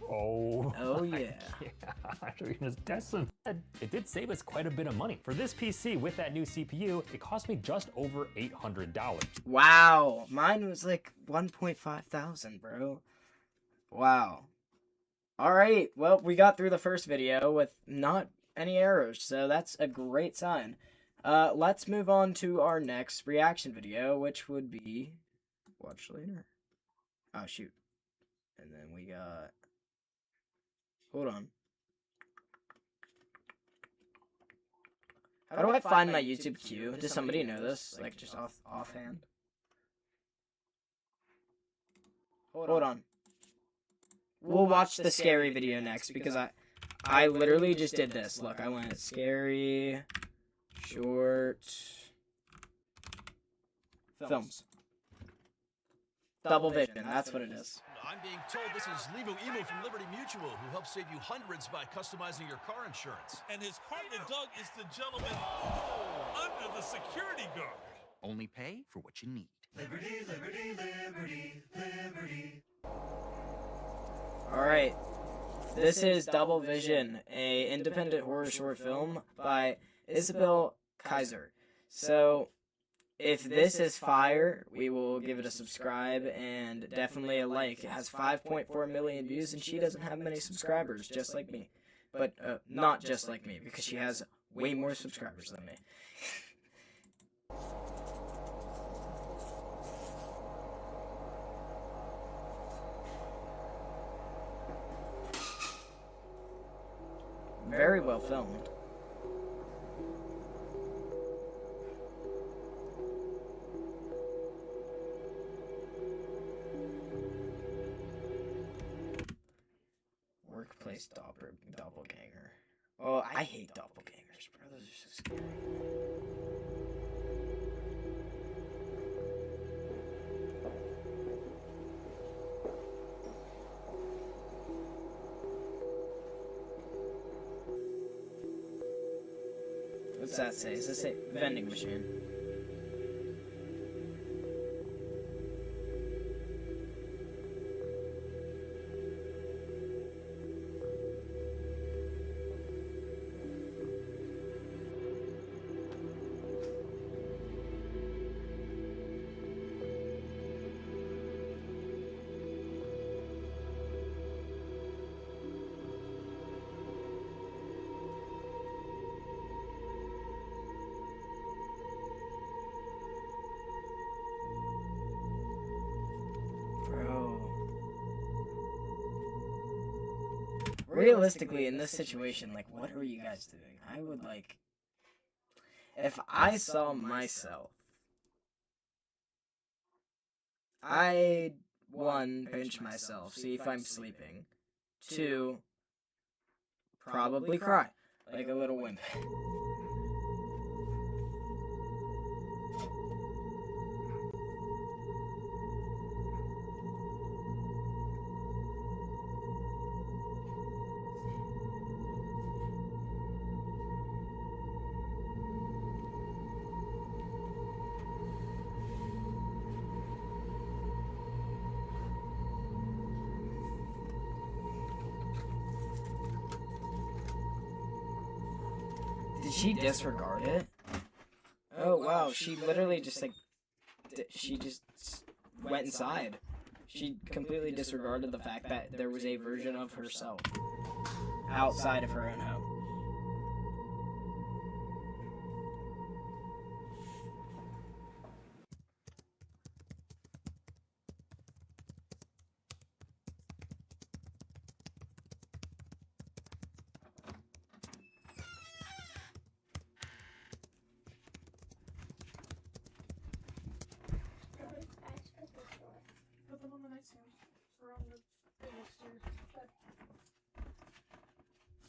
Speaker 2: Oh.
Speaker 1: Oh yeah.
Speaker 2: Yeah, we can just test them. It did save us quite a bit of money. For this PC with that new CPU, it cost me just over $800.
Speaker 1: Wow. Mine was like 1.5 thousand, bro. Wow. Alright, well, we got through the first video with not any errors, so that's a great sign. Let's move on to our next reaction video, which would be... Watch later. Oh, shoot. And then we got... Hold on. How do I find my YouTube queue? Does somebody know this? Like, just offhand? Hold on. We'll watch the scary video next, because I literally just did this. Look, I went scary, short, films. Double vision, that's what it is.
Speaker 5: I'm being told this is Levo Emo from Liberty Mutual, who helps save you hundreds by customizing your car insurance.
Speaker 6: And his partner, Doug, is the gentleman under the security guard.
Speaker 7: Only pay for what you need.
Speaker 6: Liberty, liberty, liberty, liberty.
Speaker 1: Alright, this is Double Vision, a independent horror short film by Isabel Kaiser. So, if this is fire, we will give it a subscribe and definitely a like. It has 5.4 million views and she doesn't have many subscribers, just like me. But, not just like me, because she has way more subscribers than me. Very well filmed. Workplace doppelganger. Oh, I hate doppelgangers, bro. Those are so scary. What's that say? Does it say vending machine? Realistically, in this situation, like, what are you guys doing? I would, like, if I saw myself, I'd, 1, pinch myself, see if I'm sleeping. 2, probably cry, like a little wimp. she disregard it? Oh wow, she literally just like, she just went inside. She completely disregarded the fact that there was a version of herself outside of her own home.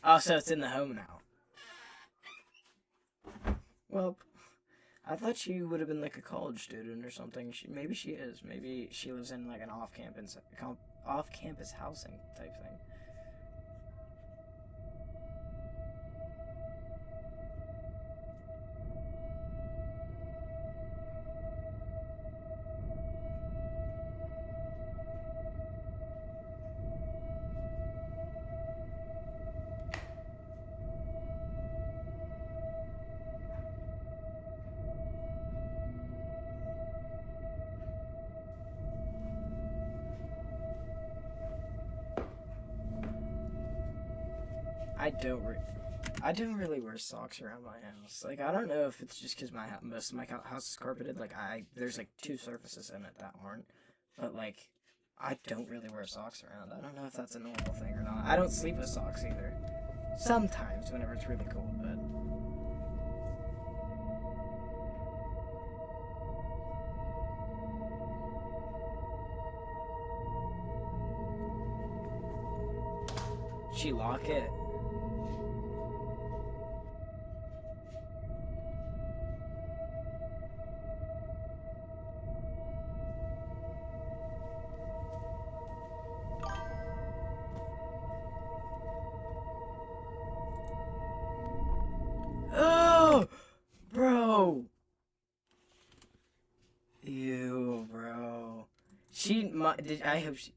Speaker 1: Oh, so it's in the home now. Well, I thought she would have been like a college student or something. Maybe she is. Maybe she lives in like an off-campus housing type thing. I don't really wear socks around my house. Like, I don't know if it's just because most of my house is carpeted. Like, there's like 2 surfaces in it that aren't. But like, I don't really wear socks around. I don't know if that's a normal thing or not. I don't sleep with socks either. Sometimes, whenever it's really cold, but. She lock it. Oh, bro. Ew, bro. I hope she.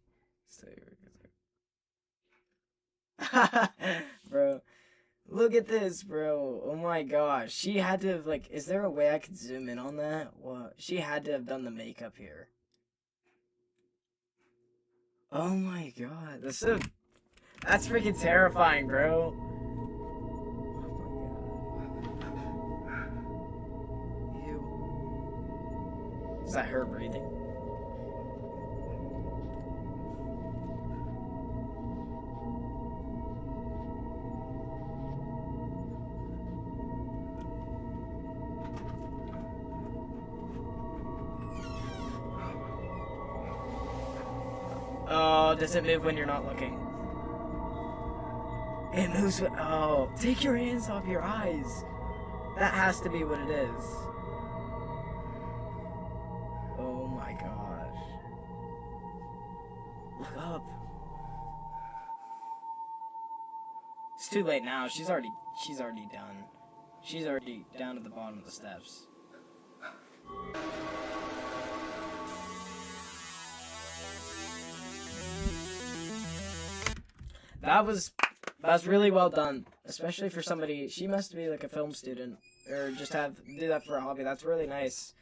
Speaker 1: Bro, look at this, bro. Oh my gosh. She had to have, like, is there a way I could zoom in on that? What? She had to have done the makeup here. Oh my god. That's freaking terrifying, bro. Oh my god. Ew. Is that her breathing? Oh, does it move when you're not looking? It moves when... Oh, take your hands off your eyes. That has to be what it is. Oh my gosh. Look up. It's too late now. She's already done. She's already down to the bottom of the steps. That's really well done, especially for somebody. She must be like a film student or just do that for a hobby. That's really nice.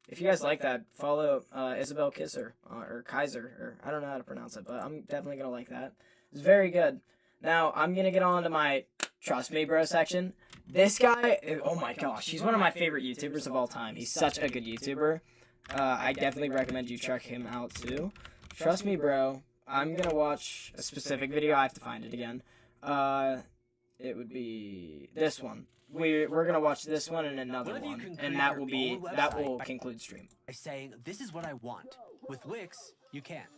Speaker 1: If you guys like that, follow Isabel Kisser or Kaiser, or I don't know how to pronounce it, but I'm definitely gonna like that. It's very good. Now I'm gonna get on to my Trust Me Bro section. This guy, oh my gosh, he's one of my favorite YouTubers of all time. He's such a good YouTuber. I definitely recommend you check him out too. Trust Me Bro. I'm gonna watch a specific video. I have to find it again. It would be this one. We're gonna watch this one and another one, and that will conclude stream.
Speaker 8: By saying this is what I want. With Wix, you can't.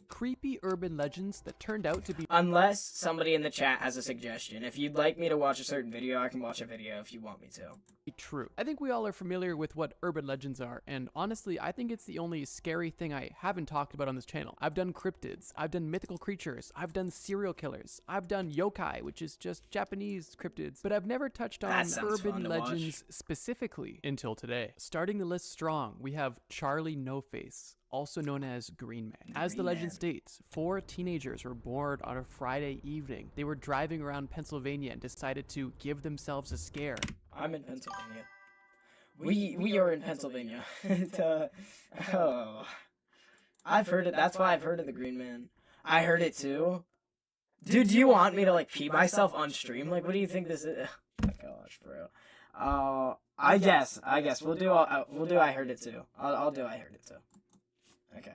Speaker 9: Creepy urban legends that turned out to be...
Speaker 1: Unless somebody in the chat has a suggestion. If you'd like me to watch a certain video, I can watch a video if you want me to.
Speaker 9: True. I think we all are familiar with what urban legends are, and honestly, I think it's the only scary thing I haven't talked about on this channel. I've done cryptids, I've done mythical creatures, I've done serial killers, I've done yokai, which is just Japanese cryptids, but I've never touched on urban legends specifically until today. Starting the list strong, we have Charlie No Face, also known as Green Man. As the legend states, 4 teenagers were bored on a Friday evening. They were driving around Pennsylvania and decided to give themselves a scare.
Speaker 1: I'm in Pennsylvania. We are in Pennsylvania. Oh, I've heard it. That's why I've heard of the Green Man. I heard it too. Dude, do you want me to like pee myself on stream? Like, what do you think this is? Oh my gosh, bro. I guess we'll do. I heard it too. I'll do. I heard it too. Okay.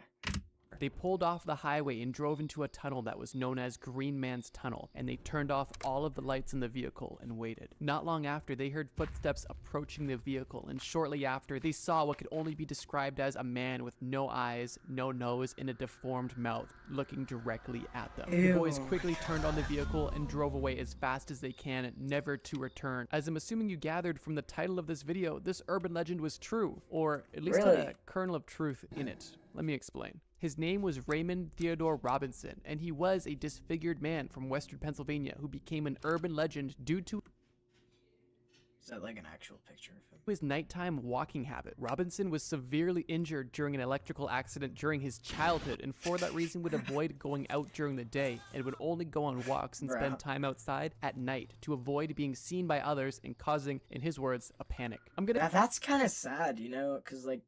Speaker 9: They pulled off the highway and drove into a tunnel that was known as Green Man's Tunnel, and they turned off all of the lights in the vehicle and waited. Not long after, they heard footsteps approaching the vehicle, and shortly after, they saw what could only be described as a man with no eyes, no nose, and a deformed mouth looking directly at them.
Speaker 1: Ew.
Speaker 9: The boys quickly turned on the vehicle and drove away as fast as they can, never to return. As I'm assuming you gathered from the title of this video, this urban legend was true, or at least had a kernel of truth in it. Let me explain. His name was Raymond Theodore Robinson, and he was a disfigured man from western Pennsylvania who became an urban legend due to
Speaker 1: Is that like an actual picture of him?
Speaker 9: his nighttime walking habit. Robinson was severely injured during an electrical accident during his childhood, and for that reason would avoid going out during the day and would only go on walks and spend time outside at night to avoid being seen by others and causing, in his words, a panic.
Speaker 1: That's kind of sad, you know, because like,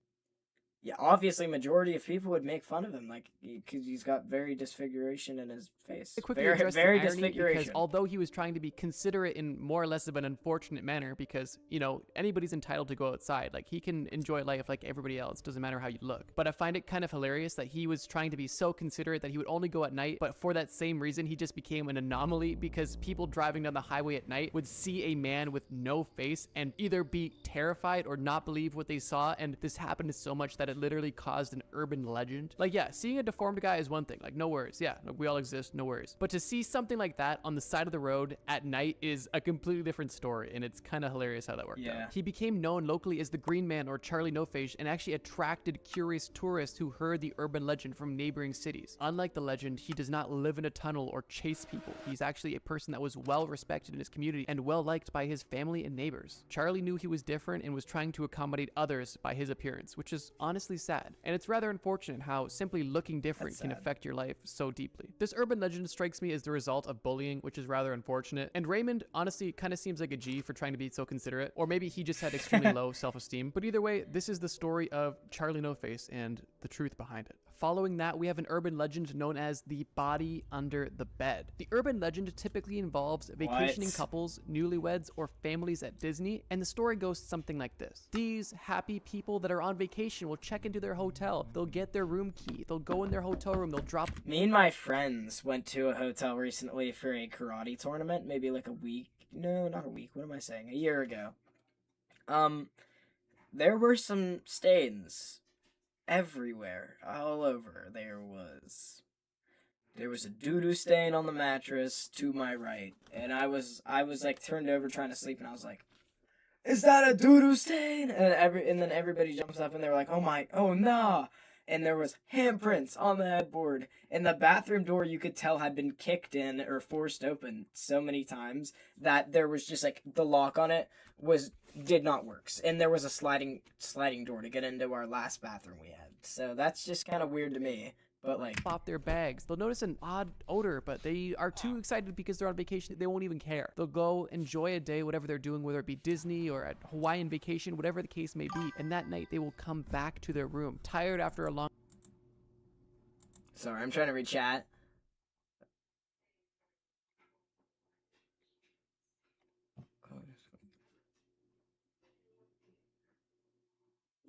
Speaker 1: yeah, obviously majority of people would make fun of him, like, because he's got very disfiguration in his face.
Speaker 9: Quickly
Speaker 1: Very,
Speaker 9: address
Speaker 1: very
Speaker 9: the irony,
Speaker 1: disfiguration.
Speaker 9: because although he was trying to be considerate in more or less of an unfortunate manner, because, you know, anybody's entitled to go outside. Like, he can enjoy life like everybody else. Doesn't matter how you look. But I find it kind of hilarious that he was trying to be so considerate that he would only go at night, but for that same reason, he just became an anomaly, because people driving down the highway at night would see a man with no face and either be terrified or not believe what they saw, and this happened so much that it literally caused an urban legend. Like, yeah, seeing a deformed guy is one thing. Like, no worries. Yeah, like, we all exist, no worries. But to see something like that on the side of the road at night is a completely different story, and it's kind of hilarious how that worked out. He became known locally as the Green Man, or Charlie No Face, and actually attracted curious tourists who heard the urban legend from neighboring cities. Unlike the legend, he does not live in a tunnel or chase people. He's actually a person that was well respected in his community and well liked by his family and neighbors. Charlie knew he was different and was trying to accommodate others by his appearance, which is honestly sad. And it's rather unfortunate how simply looking different can affect your life so deeply. This urban legend strikes me as the result of bullying, which is rather unfortunate. And Raymond honestly kind of seems like a G for trying to be so considerate, or maybe he just had extremely low self-esteem. But either way, this is the story of Charlie No Face and the truth behind it. Following that, we have an urban legend known as the body under the bed. The urban legend typically involves vacationing couples, newlyweds, or families at Disney, and the story goes something like this. These happy people that are on vacation will check into their hotel, they'll get their room key, they'll go in their hotel room, they'll drop...
Speaker 1: Me and my friends went to a hotel recently for a karate tournament, maybe like a week. No, not a week. What am I saying? A year ago. There were some stains everywhere, all over. There was a doo-doo stain on the mattress to my right, and I was like turned over trying to sleep, and I was like, "Is that a doo-doo stain?" And then everybody jumps up, and they were like, "Oh nah!" And there was handprints on the headboard, and the bathroom door you could tell had been kicked in or forced open so many times that there was just like the lock on it did not work, and there was a sliding door to get into our last bathroom we had. So that's just kind of weird to me. But like,
Speaker 9: off their bags, they'll notice an odd odor, but they are too excited because they're on vacation. They won't even care. They'll go enjoy a day, whatever they're doing, whether it be Disney or at Hawaiian vacation, whatever the case may be. And that night they will come back to their room, tired after a long...
Speaker 1: Sorry, I'm trying to read chat.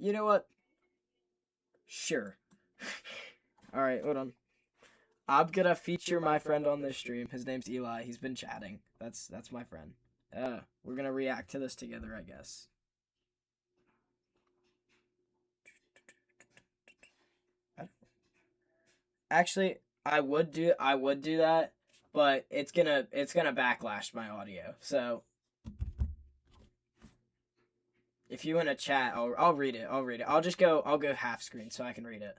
Speaker 1: You know what? Sure. Alright, hold on. I'm gonna feature my friend on this stream. His name's Eli. He's been chatting. That's my friend. We're gonna react to this together, I guess. Actually, I would do that, but it's gonna backlash my audio. So if you want to chat, I'll read it. I'll go half screen so I can read it.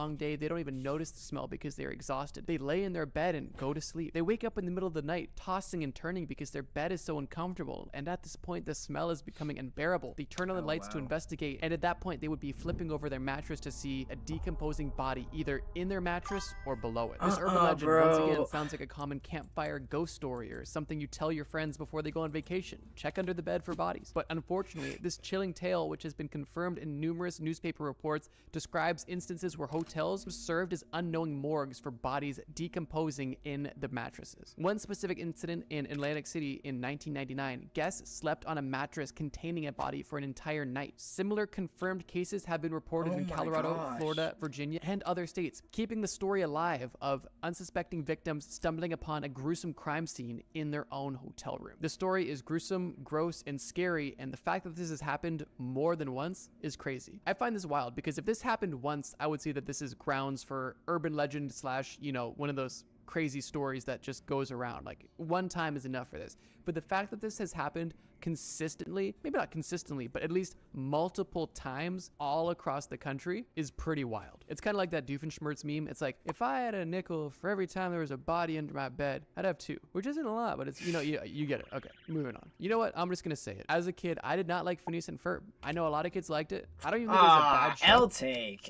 Speaker 9: long day, they don't even notice the smell because they're exhausted. They lay in their bed and go to sleep. They wake up in the middle of the night, tossing and turning because their bed is so uncomfortable. And at this point, the smell is becoming unbearable. They turn on the lights to investigate, and at that point, they would be flipping over their mattress to see a decomposing body either in their mattress or below it. This urban legend, once again, sounds like a common campfire ghost story or something you tell your friends before they go on vacation. Check under the bed for bodies. But unfortunately, this chilling tale, which has been confirmed in numerous newspaper reports, describes instances where hotels served as unknowing morgues for bodies decomposing in the mattresses. One specific incident in Atlantic City in 1999, guests slept on a mattress containing a body for an entire night. Similar confirmed cases have been reported in Colorado, Florida, Virginia, and other states, keeping the story alive of unsuspecting victims stumbling upon a gruesome crime scene in their own hotel room. The story is gruesome, gross, and scary, and the fact that this has happened more than once is crazy. I find this wild because if this happened once, I would say that this is grounds for urban legend slash, you know, one of those crazy stories that just goes around. Like, one time is enough for this. But the fact that this has happened consistently, maybe not consistently, but at least multiple times all across the country is pretty wild. It's kind of like that Doofenshmirtz meme. It's like, if I had a nickel for every time there was a body under my bed, I'd have 2, which isn't a lot, but it's, you know, you get it. Okay, moving on. You know what? I'm just gonna say it. As a kid, I did not like Phineas and Ferb. I know a lot of kids liked it. I don't even think it was a bad show.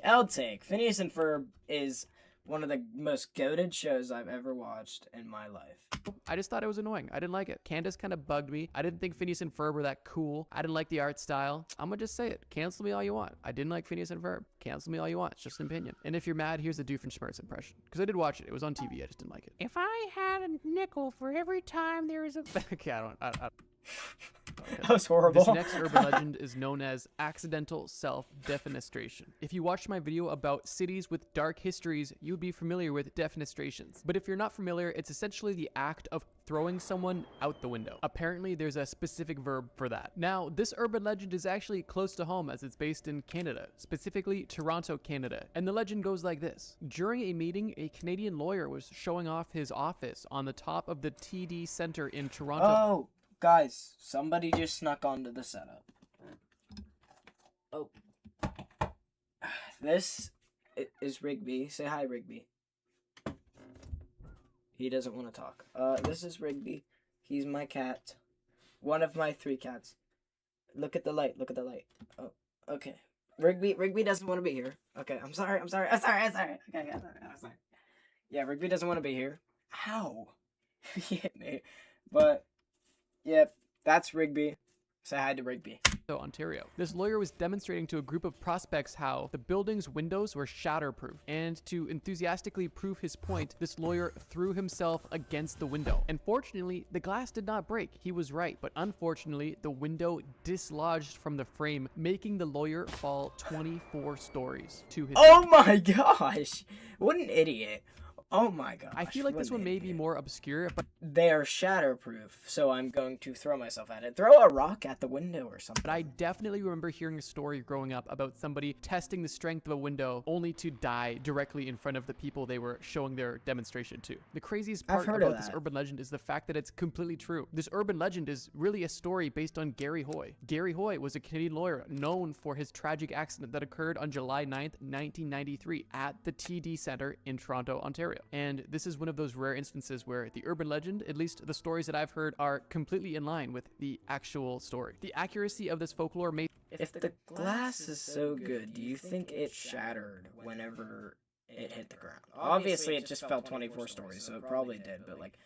Speaker 1: I'll take. Phineas and Ferb is one of the most goated shows I've ever watched in my life.
Speaker 9: I just thought it was annoying. I didn't like it. Candace kind of bugged me. I didn't think Phineas and Ferb were that cool. I didn't like the art style. I'm gonna just say it. Cancel me all you want. I didn't like Phineas and Ferb. Cancel me all you want. It's just an opinion. And if you're mad, here's a Doofenshmirtz impression. Because I did watch it. It was on TV. I just didn't like it. If I had a nickel for every time there is a... Okay, I don't...
Speaker 1: That was horrible.
Speaker 9: This next urban legend is known as accidental self-defenestration. If you watched my video about cities with dark histories, you would be familiar with defenestrations. But if you're not familiar, it's essentially the act of throwing someone out the window. Apparently, there's a specific verb for that. Now, this urban legend is actually close to home as it's based in Canada, specifically Toronto, Canada. And the legend goes like this. During a meeting, a Canadian lawyer was showing off his office on the top of the TD Centre in Toronto.
Speaker 1: Oh, guys, somebody just snuck onto the setup. Oh. This is Rigby. Say hi, Rigby. He doesn't want to talk. This is Rigby. He's my cat. One of my 3 cats. Look at the light. Look at the light. Oh, okay. Rigby doesn't want to be here. Okay, I'm sorry. Okay, I'm sorry. Yeah, Rigby doesn't want to be here. Ow. He hit me. But, yep, that's Rigby. Say hi to Rigby.
Speaker 9: Ontario. This lawyer was demonstrating to a group of prospects how the building's windows were shatterproof, and to enthusiastically prove his point, this lawyer threw himself against the window. And fortunately, the glass did not break. He was right, but unfortunately, the window dislodged from the frame, making the lawyer fall 24 stories to his
Speaker 1: Oh my gosh! What an idiot. Oh my gosh.
Speaker 9: I feel like this one may be more obscure, but
Speaker 1: they are shatterproof, so I'm going to throw myself at it. Throw a rock at the window or something.
Speaker 9: But I definitely remember hearing a story growing up about somebody testing the strength of a window only to die directly in front of the people they were showing their demonstration to. The craziest part about this urban legend is the fact that it's completely true. This urban legend is really a story based on Gary Hoy. Gary Hoy was a Canadian lawyer known for his tragic accident that occurred on July 9th, 1993 at the TD Centre in Toronto, Ontario. And this is one of those rare instances where the urban legend, at least the stories that I've heard, are completely in line with the actual story. The accuracy of this folklore may...
Speaker 1: If the glass is so good, do you think it shattered whenever it hit the ground? Obviously, it just fell 24 stories, so it probably did, but like...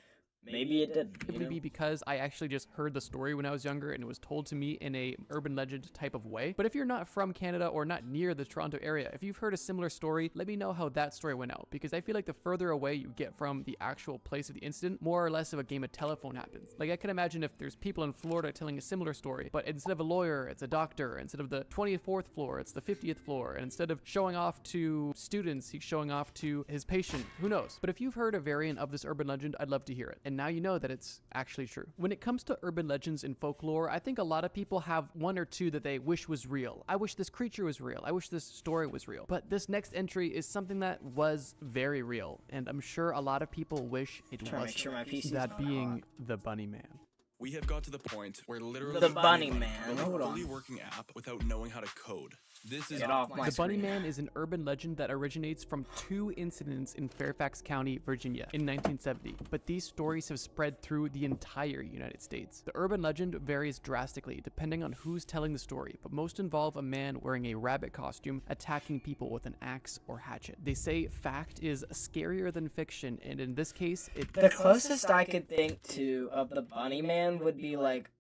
Speaker 1: Maybe it didn't.
Speaker 9: It would be because I actually just heard the story when I was younger and it was told to me in a urban legend type of way. But if you're not from Canada or not near the Toronto area, if you've heard a similar story, let me know how that story went out. Because I feel like the further away you get from the actual place of the incident, more or less of a game of telephone happens. Like I can imagine if there's people in Florida telling a similar story, but instead of a lawyer, it's a doctor. Instead of the 24th floor, it's the 50th floor. And instead of showing off to students, he's showing off to his patient. Who knows? But if you've heard a variant of this urban legend, I'd love to hear it. And now you know that it's actually true. When it comes to urban legends and folklore, I think a lot of people have 1 or 2 that they wish was real. I wish this creature was real. I wish this story was real. But this next entry is something that was very real, and I'm sure a lot of people wish it was.
Speaker 1: Make sure my PC's
Speaker 9: that being the Bunny Man.
Speaker 10: We have got to the point where literally
Speaker 1: The Bunny
Speaker 10: anyone
Speaker 1: Man.
Speaker 10: can build
Speaker 1: Hold
Speaker 10: a
Speaker 1: on.
Speaker 10: fully working app without knowing how to code. This is
Speaker 1: Get off my
Speaker 9: The Bunny
Speaker 1: screen.
Speaker 9: Man is an urban legend that originates from 2 incidents in Fairfax County, Virginia in 1970, but these stories have spread through the entire United States. The urban legend varies drastically depending on who's telling the story, but most involve a man wearing a rabbit costume attacking people with an axe or hatchet. They say fact is scarier than fiction, and in this case,
Speaker 1: The closest I could think to of the Bunny Man would be like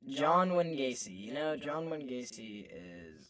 Speaker 1: John Wayne Gacy. You know, John Wayne Gacy is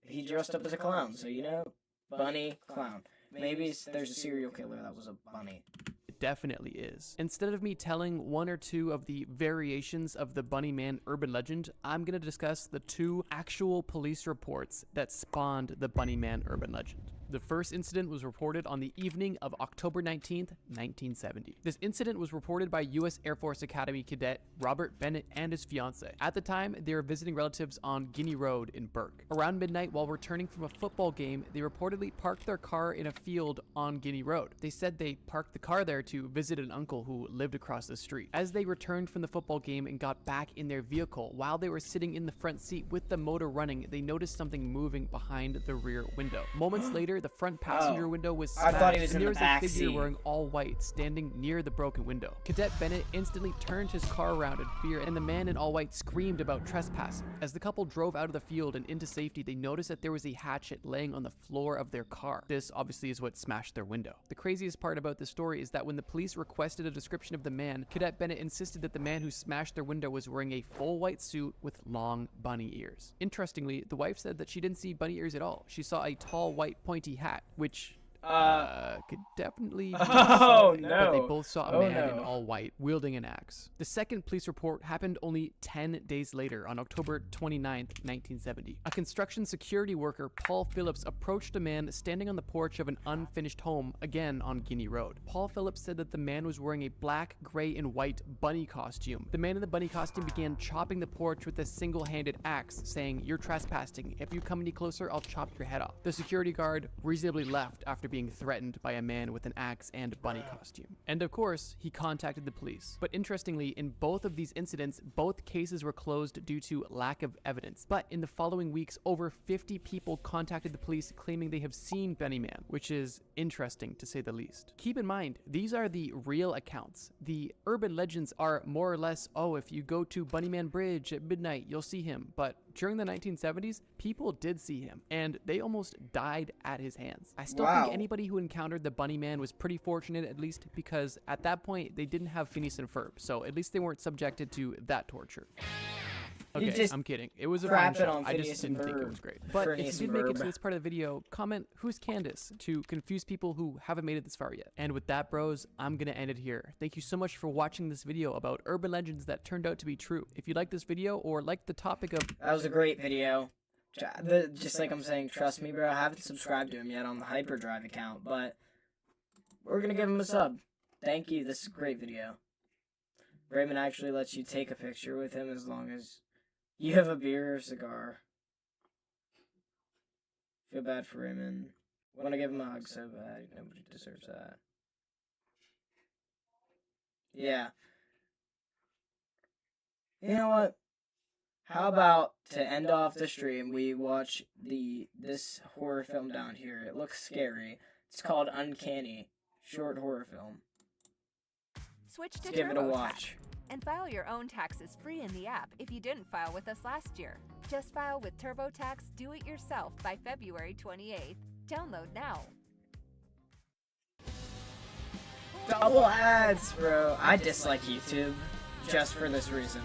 Speaker 1: he dressed up as a clown, so you know, bunny clown. Maybe there's a serial killer that was a bunny.
Speaker 9: It definitely is. Instead of me telling 1 or 2 of the variations of the Bunny Man urban legend, I'm going to discuss the 2 actual police reports that spawned the Bunny Man urban legend. The first incident was reported on the evening of October 19th, 1970. This incident was reported by U.S. Air Force Academy cadet Robert Bennett and his fiancée. At the time, they were visiting relatives on Guinea Road in Burke. Around midnight, while returning from a football game, they reportedly parked their car in a field on Guinea Road. They said they parked the car there to visit an uncle who lived across the street. As they returned from the football game and got back in their vehicle, while they were sitting in the front seat with the motor running, they noticed something moving behind the rear window. Moments later, the front passenger window was
Speaker 1: I
Speaker 9: smashed,
Speaker 1: thought he was
Speaker 9: and
Speaker 1: in
Speaker 9: there
Speaker 1: the
Speaker 9: was a
Speaker 1: back
Speaker 9: figure
Speaker 1: seat.
Speaker 9: wearing all white standing near the broken window. Cadet Bennett instantly turned his car around in fear, and the man in all white screamed about trespassing. As the couple drove out of the field and into safety, they noticed that there was a hatchet laying on the floor of their car. This obviously is what smashed their window. The craziest part about this story is that when the police requested a description of the man, Cadet Bennett insisted that the man who smashed their window was wearing a full white suit with long bunny ears. Interestingly, the wife said that she didn't see bunny ears at all. She saw a tall white pointy hat, which could definitely be
Speaker 1: Oh,
Speaker 9: but they
Speaker 1: no.
Speaker 9: both saw a
Speaker 1: Oh,
Speaker 9: man in
Speaker 1: no.
Speaker 9: all white wielding an axe. The second police report happened only 10 days later on October 29th, 1970. A construction security worker, Paul Phillips, approached a man standing on the porch of an unfinished home, again on Guinea Road. Paul Phillips said that the man was wearing a black, gray, and white bunny costume. The man in the bunny costume began chopping the porch with a single-handed axe, saying, "You're trespassing. If you come any closer, I'll chop your head off." The security guard reasonably left after being threatened by a man with an axe and bunny costume. And of course, he contacted the police. But interestingly, in both of these incidents, both cases were closed due to lack of evidence. But in the following weeks, over 50 people contacted the police claiming they have seen Bunny Man, which is interesting to say the least. Keep in mind, these are the real accounts. The urban legends are more or less, oh, if you go to Bunnyman Bridge at midnight, you'll see him. But during the 1970s, people did see him, and they almost died at his hands. I still
Speaker 1: Wow.
Speaker 9: think anybody who encountered the Bunny Man was pretty fortunate, at least because at that point, they didn't have Phineas and Ferb, so at least they weren't subjected to that torture.
Speaker 1: You
Speaker 9: Okay,
Speaker 1: just
Speaker 9: I'm kidding. It was a fine
Speaker 1: crapping
Speaker 9: show.
Speaker 1: on
Speaker 9: I
Speaker 1: Phineas
Speaker 9: just
Speaker 1: and
Speaker 9: didn't think it
Speaker 1: Ferb.
Speaker 9: was great. But if
Speaker 1: Phineas
Speaker 9: you did
Speaker 1: and
Speaker 9: make it to
Speaker 1: Ferb.
Speaker 9: this part of the video, comment who's Candace to confuse people who haven't made it this far yet. And with that, bros, I'm gonna end it here. Thank you so much for watching this video about urban legends that turned out to be true. If you like this video or like the topic of
Speaker 1: That was a great video. Just like I'm saying, trust me, bro. I haven't subscribed to him yet on the Hyperdrive account, but we're gonna give him a sub. Thank you. This is a great video. Raymond actually lets you take a picture with him as long as you have a beer or cigar. Feel bad for Raymond. Want to give him a hug so bad. Nobody deserves that. Yeah. You know what? How about to end off the stream, we watch this horror film down here. It looks scary. It's called Uncanny. Short horror film.
Speaker 11: Switch to
Speaker 1: Let's give it a
Speaker 11: TurboTax
Speaker 1: watch.
Speaker 11: and file your own taxes free in the app if you didn't file with us last year. Just file with TurboTax Do It Yourself by February 28th. Download now.
Speaker 1: Double ads, bro. I dislike YouTube just for this reason.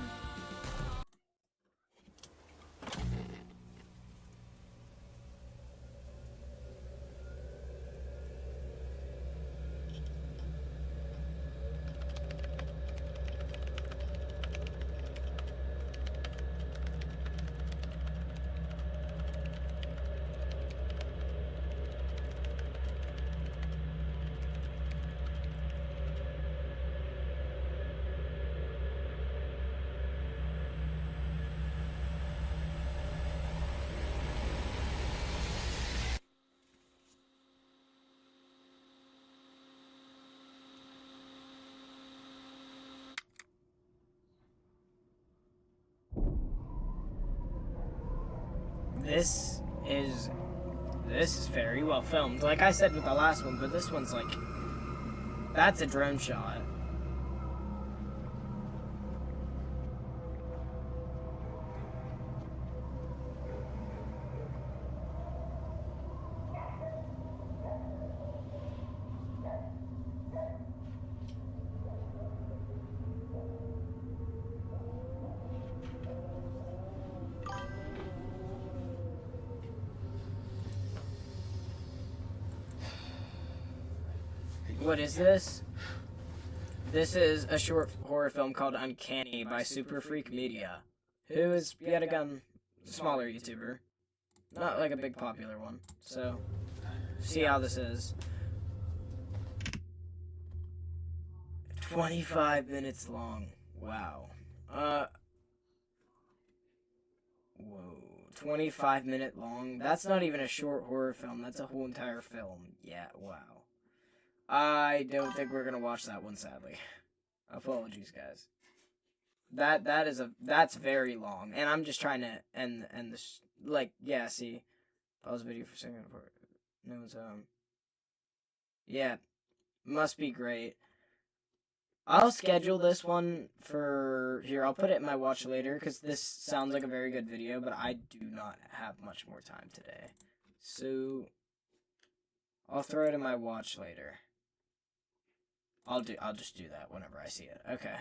Speaker 1: this is very well filmed. Like I said with the last one, but this one's like, that's a drone shot. What is this? This is a short horror film called Uncanny by Super Freak Media, who is yet again a smaller YouTuber. Not like a big popular one. So, see how this is. 25 minutes long. Wow. Whoa. 25-minute long? That's not even a short horror film. That's a whole entire film. Yeah, wow. I don't think we're gonna watch that one, sadly. Apologies, guys. That's very long, and I'm just trying to end this. Like, yeah, see, pause video for a second. No one's home. Yeah, must be great. I'll schedule this one for here. I'll put it in my watch later because this sounds like a very good video, but I do not have much more time today, so I'll throw it in my watch later. I'll just do that whenever I see it. Okay.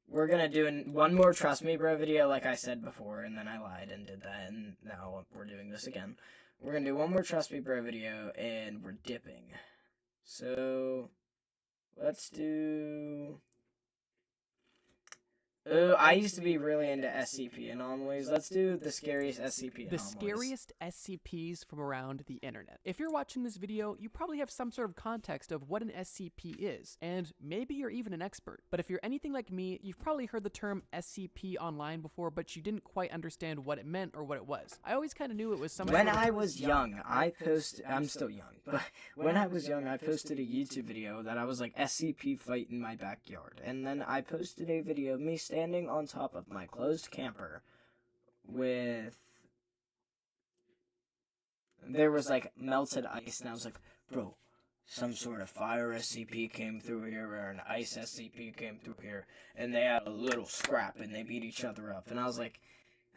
Speaker 1: We're gonna do one more Trust Me Bro video like I said before, and then I lied and did that, and now we're doing this again. We're gonna do one more Trust Me Bro video, and we're dipping. So, let's do... Oh, I used to be really into SCP anomalies. Let's do the scariest SCP anomalies.
Speaker 9: The scariest SCPs from around the internet. If you're watching this video, you probably have some sort of context of what an SCP is, and maybe you're even an expert. But if you're anything like me, you've probably heard the term SCP online before, but you didn't quite understand what it meant or what it was. I always kind of knew it was some
Speaker 1: When I was young, I'm still young, but when I was young, I posted a YouTube video that I was like SCP fight in my backyard, and then I posted a video of me standing on top of my closed camper with... There was like melted ice, and I was like, bro, some sort of fire SCP came through here, or an ice SCP came through here, and they had a little scrap, and they beat each other up. And I was like,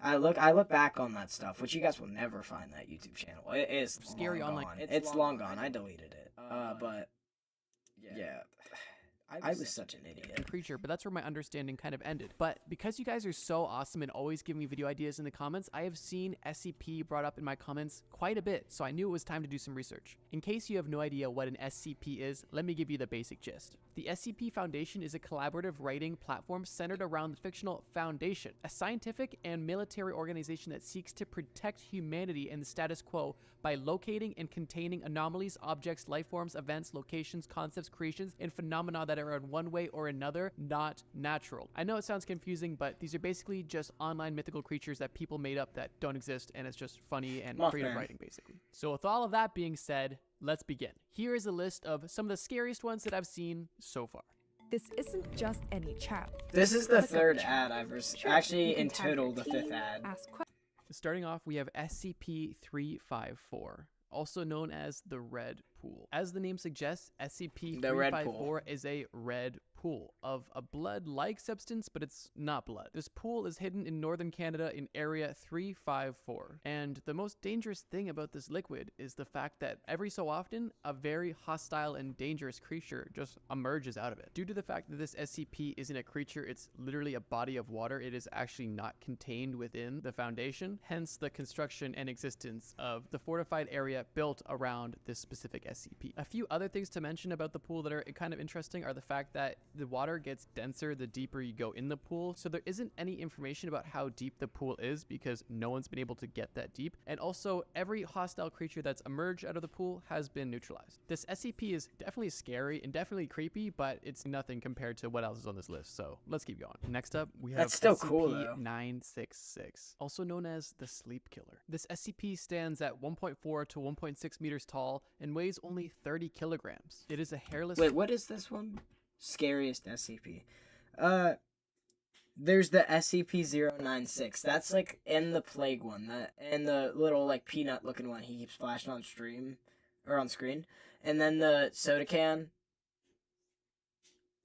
Speaker 1: I look back on that stuff, which you guys will never find that YouTube channel. It is
Speaker 9: scary
Speaker 1: long
Speaker 9: online.
Speaker 1: Gone. It's long gone. I deleted it. But yeah. I was such an idiot.
Speaker 9: Creature, but that's where my understanding kind of ended. But because you guys are so awesome and always give me video ideas in the comments, I have seen SCP brought up in my comments quite a bit, so I knew it was time to do some research. In case you have no idea what an SCP is, let me give you the basic gist. The SCP Foundation is a collaborative writing platform centered around the fictional Foundation, a scientific and military organization that seeks to protect humanity and the status quo by locating and containing anomalies, objects, life forms, events, locations, concepts, creations, and phenomena that are in one way or another not natural. I know it sounds confusing, but these are basically just online mythical creatures that people made up that don't exist, and it's just funny and creative writing, basically. So with all of that being said, let's begin. Here is a list of some of the scariest ones that I've seen so far.
Speaker 12: This isn't just any chat.
Speaker 1: This is the third ad I've received. Actually, in total, the fifth ad.
Speaker 9: Starting off, we have SCP-354, also known as the Red Pool. As the name suggests, SCP-354 is a red pool of a blood-like substance, but it's not blood. This pool is hidden in northern Canada in Area 354. And the most dangerous thing about this liquid is the fact that every so often, a very hostile and dangerous creature just emerges out of it. Due to the fact that this SCP isn't a creature, it's literally a body of water. It is actually not contained within the Foundation, hence the construction and existence of the fortified area built around this specific SCP. A few other things to mention about the pool that are kind of interesting are the fact that the water gets denser the deeper you go in the pool, so there isn't any information about how deep the pool is because no one's been able to get that deep, and also every hostile creature that's emerged out of the pool has been neutralized. This SCP is definitely scary and definitely creepy, but it's nothing compared to what else is on this list, so let's keep going. Next up, we have SCP-966, also known as the Sleep Killer. This SCP stands at 1.4 to 1.6 meters tall and weighs only 30 kilograms. It is a hairless...
Speaker 1: Wait, what is this one? Scariest SCP. There's the SCP-096. That's like in the plague one. And the little like peanut looking one he keeps flashing on stream or on screen. And then the soda can.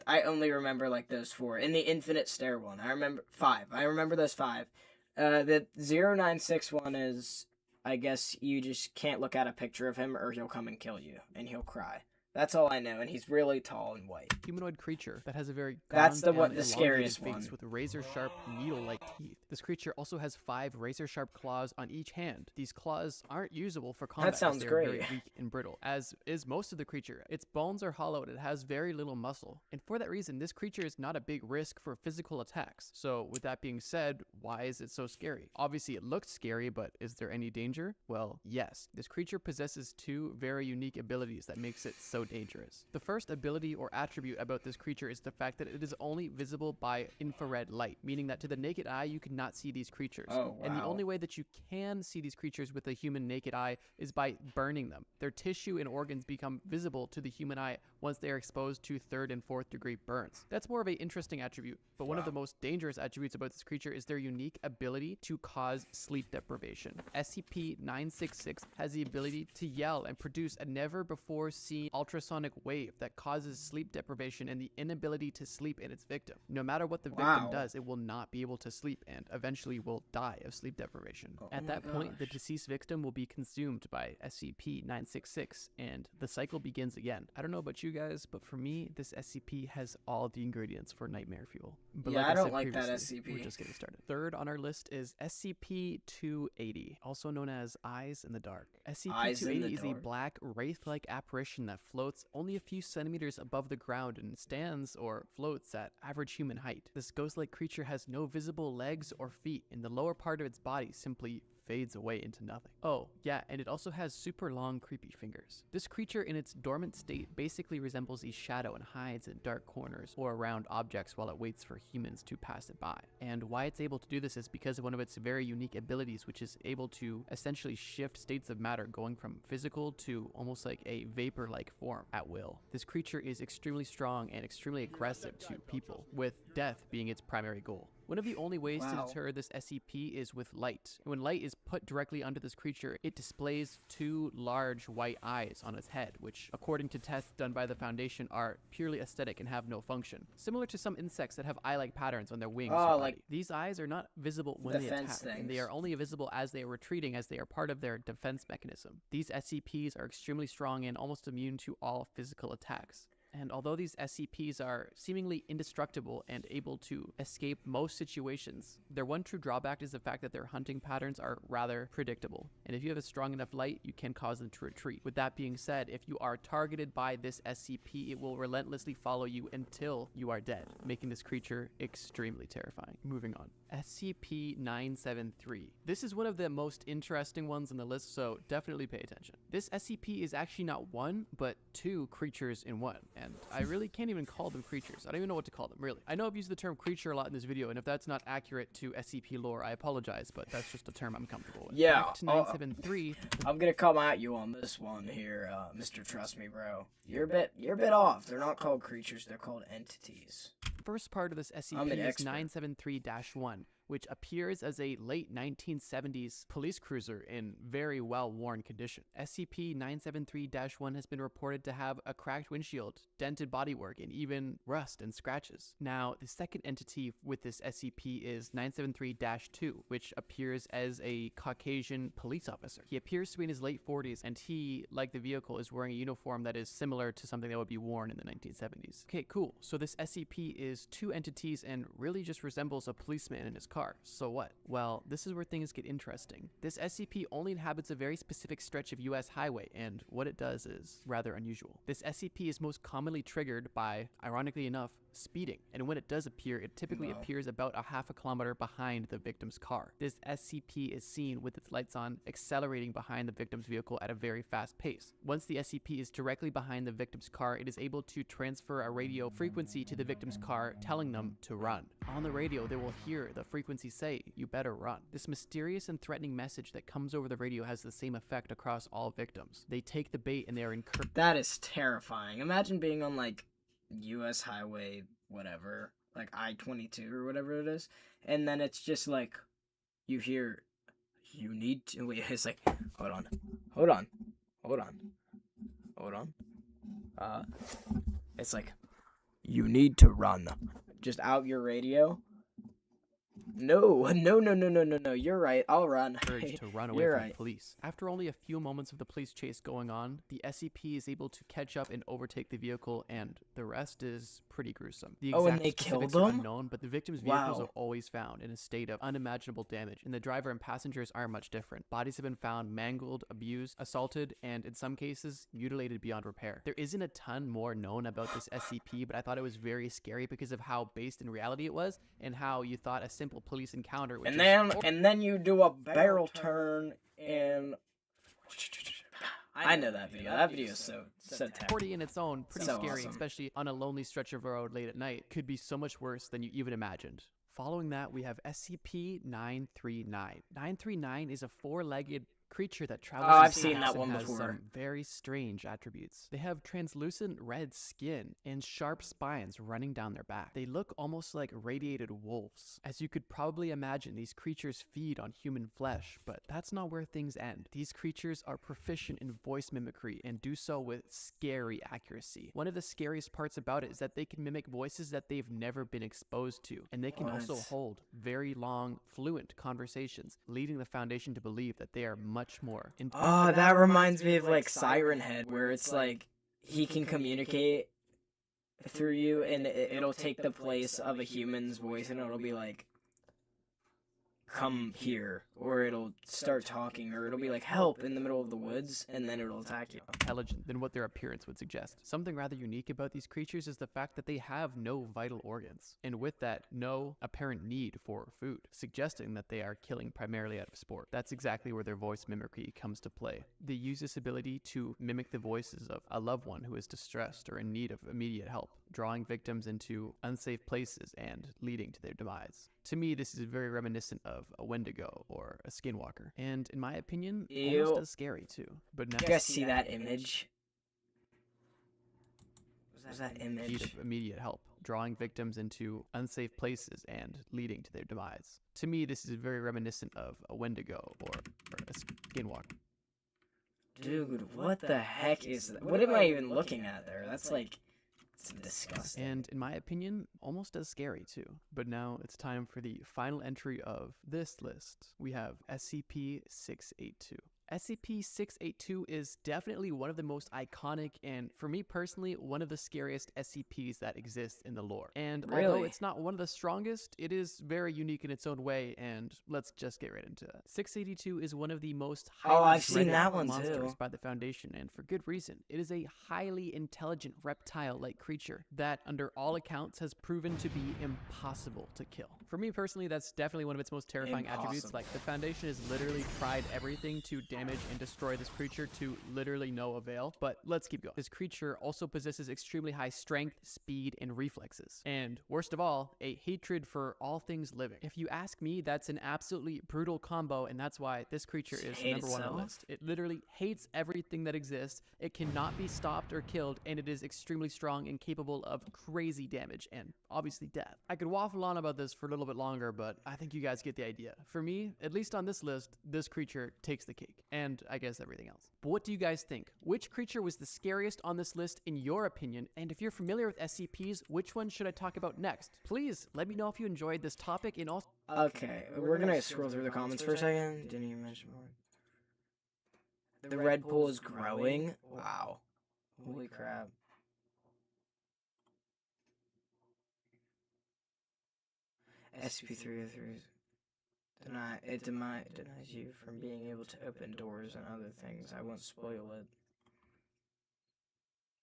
Speaker 1: I only remember like those 4. And the infinite stare one. I remember 5. I remember those 5. The 096 one is, I guess you just can't look at a picture of him or he'll come and kill you and he'll cry. That's all I know, and he's really tall and white.
Speaker 9: Humanoid creature that has a very
Speaker 1: That's the
Speaker 9: gaunt and
Speaker 1: scariest
Speaker 9: elongated face
Speaker 1: one.
Speaker 9: with razor-sharp, needle-like teeth. This creature also has 5 razor-sharp claws on each hand. These claws aren't usable for combat.
Speaker 1: That sounds
Speaker 9: as they're
Speaker 1: great.
Speaker 9: very weak and brittle, as is most of the creature. Its bones are hollow and it has very little muscle. And for that reason, this creature is not a big risk for physical attacks. So with that being said, why is it so scary? Obviously it looks scary, but is there any danger? Well, yes. This creature possesses 2 very unique abilities that makes it so dangerous. The first ability or attribute about this creature is the fact that it is only visible by infrared light, meaning that to the naked eye you cannot see these creatures.
Speaker 1: Oh,
Speaker 9: And the
Speaker 1: wow.
Speaker 9: only way that you can see these creatures with a human naked eye is by burning them. Their tissue and organs become visible to the human eye once they are exposed to 3rd and 4th degree burns. That's more of an interesting attribute, but one of the most dangerous attributes about this creature is their unique ability to cause sleep deprivation. SCP-966 has the ability to yell and produce a never before seen ultrasonic wave that causes sleep deprivation and the inability to sleep in its victim. No matter what the victim
Speaker 1: Wow.
Speaker 9: does, it will not be able to sleep and eventually will die of sleep deprivation. At that point, the deceased victim will be consumed by SCP-966 and the cycle begins again. I don't know about you guys, but for me, this SCP has all the ingredients for nightmare fuel. But
Speaker 1: Yeah,
Speaker 9: like
Speaker 1: I don't
Speaker 9: said
Speaker 1: like that
Speaker 9: previously,
Speaker 1: SCP.
Speaker 9: We're just getting started. Third on our list is SCP-280, also known as Eyes in the Dark.
Speaker 1: Eyes in the
Speaker 9: SCP-280 is a
Speaker 1: Dark.
Speaker 9: black wraith-like apparition that floats only a few centimeters above the ground and stands or floats at average human height. This ghost-like creature has no visible legs or feet, and the lower part of its body simply fades away into nothing. Oh, yeah, and it also has super long, creepy fingers. This creature in its dormant state basically resembles a shadow and hides in dark corners or around objects while it waits for humans to pass it by. And why it's able to do this is because of one of its very unique abilities, which is able to essentially shift states of matter going from physical to almost like a vapor-like form at will. This creature is extremely strong and extremely aggressive to people, with death being its primary goal. One of the only ways to
Speaker 1: Wow.
Speaker 9: deter this SCP is with light. And when light is put directly under this creature, it displays 2 large white eyes on its head, which, according to tests done by the Foundation, are purely aesthetic and have no function. Similar to some insects that have eye-like patterns on their wings or
Speaker 1: Oh,
Speaker 9: body.
Speaker 1: like
Speaker 9: These eyes are not visible when they
Speaker 1: defense
Speaker 9: attack, and they
Speaker 1: things.
Speaker 9: are only visible as they are retreating, as they are part of their defense mechanism. These SCPs are extremely strong and almost immune to all physical attacks. And although these SCPs are seemingly indestructible and able to escape most situations, their one true drawback is the fact that their hunting patterns are rather predictable. And if you have a strong enough light, you can cause them to retreat. With that being said, if you are targeted by this SCP, it will relentlessly follow you until you are dead, making this creature extremely terrifying. Moving on. SCP-973. This is one of the most interesting ones on the list, so definitely pay attention. This SCP is actually not 1, but 2 creatures in one. And I really can't even call them creatures. I don't even know what to call them, really. I know I've used the term creature a lot in this video, and if that's not accurate to SCP lore, I apologize, but that's just a term I'm comfortable with.
Speaker 1: Yeah,
Speaker 9: Back to 973.
Speaker 1: I'm gonna come at you on this one here, Mr. Trust Me Bro. You're a bit off. They're not called creatures, they're called entities.
Speaker 9: First part of this
Speaker 1: I'm
Speaker 9: SCP
Speaker 1: an
Speaker 9: is
Speaker 1: expert.
Speaker 9: 973-1, which appears as a late 1970s police cruiser in very well-worn condition. SCP-973-1 has been reported to have a cracked windshield, dented bodywork, and even rust and scratches. Now, the second entity with this SCP is 973-2, which appears as a Caucasian police officer. He appears to be in his late 40s, and he, like the vehicle, is wearing a uniform that is similar to something that would be worn in the 1970s. Okay, cool. So this SCP is 2 entities and really just resembles a policeman in his car. So what? Well, this is where things get interesting. This SCP only inhabits a very specific stretch of US highway, and what it does is rather unusual. This SCP is most commonly triggered by, ironically enough, speeding, and when it does appear, it typically appears about a half a kilometer behind the victim's car. This SCP is seen with its lights on, accelerating behind the victim's vehicle at a very fast pace. Once the SCP is directly behind the victim's car, it is able to transfer a radio frequency to the victim's car, telling them to run. On the radio, they will hear the frequency say, "You better run." This mysterious and threatening message that comes over the radio has the same effect across all victims. They take the bait and they are encouraged.
Speaker 1: That is terrifying. Imagine being on, like, US highway, whatever, like I-22 or whatever it is, and then it's just like you hear, you need to wait. It's like, hold on. It's like, you need to run. Just out your radio. No, you're right. I'll run.
Speaker 9: Encouraged to run away
Speaker 1: You're
Speaker 9: from
Speaker 1: right.
Speaker 9: the police. After only a few moments of the police chase going on, the SCP is able to catch up and overtake the vehicle, and the rest is pretty gruesome. The
Speaker 1: Oh, and
Speaker 9: exact
Speaker 1: they
Speaker 9: specifics
Speaker 1: killed
Speaker 9: are
Speaker 1: them?
Speaker 9: unknown, but the victims' vehicles
Speaker 1: Wow.
Speaker 9: are always found in a state of unimaginable damage, and the driver and passengers are much different. Bodies have been found mangled, abused, assaulted, and in some cases, mutilated beyond repair. There isn't a ton more known about this SCP, but I thought it was very scary because of how based in reality it was, and how you thought a simple police encounter would
Speaker 1: And then you do a barrel turn and I know that video. That video is so tough.
Speaker 9: 40 in its own, pretty
Speaker 1: So
Speaker 9: scary,
Speaker 1: awesome.
Speaker 9: especially on a lonely stretch of road late at night. Could be so much worse than you even imagined. Following that, we have SCP-939. 939 is a four-legged creature that travels
Speaker 1: Oh,
Speaker 9: in
Speaker 1: I've seen
Speaker 9: space
Speaker 1: that
Speaker 9: and
Speaker 1: one
Speaker 9: has
Speaker 1: before.
Speaker 9: some very strange attributes. They have translucent red skin and sharp spines running down their back. They look almost like radiated wolves. As you could probably imagine, these creatures feed on human flesh, but that's not where things end. These creatures are proficient in voice mimicry and do so with scary accuracy. One of the scariest parts about it is that they can mimic voices that they've never been exposed to, and they can also
Speaker 1: What?
Speaker 9: hold very long, fluent conversations, leading the Foundation to believe that they are much more
Speaker 1: Oh, that reminds me of like Siren Head, where it's like he can communicate through you, and it'll take the place of a human's voice, and it'll be like, come here, or it'll start talking, or it'll be like, help, in the middle of the woods, and then it'll attack you.
Speaker 9: intelligent than what their appearance would suggest. Something rather unique about these creatures is the fact that they have no vital organs, and with that, no apparent need for food, suggesting that they are killing primarily out of sport. That's exactly where their voice mimicry comes to play. They use this ability to mimic the voices of a loved one who is distressed or in need of immediate help, drawing victims into unsafe places and leading to their demise. To me, this is very reminiscent of a Wendigo or a Skinwalker, and in my opinion,
Speaker 1: Ew.
Speaker 9: almost as scary too. But now
Speaker 1: You guys see that image? Was that
Speaker 9: need
Speaker 1: image?
Speaker 9: of immediate help, drawing victims into unsafe places and leading to their demise. To me, this is very reminiscent of a Wendigo or a Skinwalker.
Speaker 1: Dude, what the heck is that? What am I even looking at there? That's like, it's disgusting.
Speaker 9: And in my opinion, almost as scary too. But now it's time for the final entry of this list. We have SCP-682. SCP-682 is definitely one of the most iconic and, for me personally, one of the scariest SCPs that exists in the lore. And although
Speaker 1: Really?
Speaker 9: it's not one of the strongest, it is very unique in its own way, and let's just get right into it. 682 is one of the most
Speaker 1: Oh,
Speaker 9: highly
Speaker 1: I've seen
Speaker 9: dreaded
Speaker 1: that one
Speaker 9: monsters
Speaker 1: too.
Speaker 9: by the Foundation, and for good reason. It is a highly intelligent reptile-like creature that, under all accounts, has proven to be impossible to kill. For me personally, that's definitely one of its most terrifying attributes.
Speaker 1: Impossible.
Speaker 9: Like, the Foundation has literally tried everything to damage and destroy this creature to literally no avail, but let's keep going. This creature also possesses extremely high strength, speed, and reflexes. And worst of all, a hatred for all things living. If you ask me, that's an absolutely brutal combo, and that's why this creature is
Speaker 1: Hate
Speaker 9: number one on the
Speaker 1: itself?
Speaker 9: list. It literally hates everything that exists. It cannot be stopped or killed, and it is extremely strong and capable of crazy damage and obviously death. I could waffle on about this for a little bit longer, but I think you guys get the idea. For me, at least on this list, this creature takes the cake, and I guess everything else. But what do you guys think? Which creature was the scariest on this list in your opinion? And if you're familiar with SCPs, which one should I talk about next? Please let me know if you enjoyed this topic, and also
Speaker 1: Okay, we're gonna scroll through the comments for a second. Didn't even mention more. The red pool is growing? Wow. Holy crap. SCP-303 denies you from being able to open doors and other things. I won't spoil it.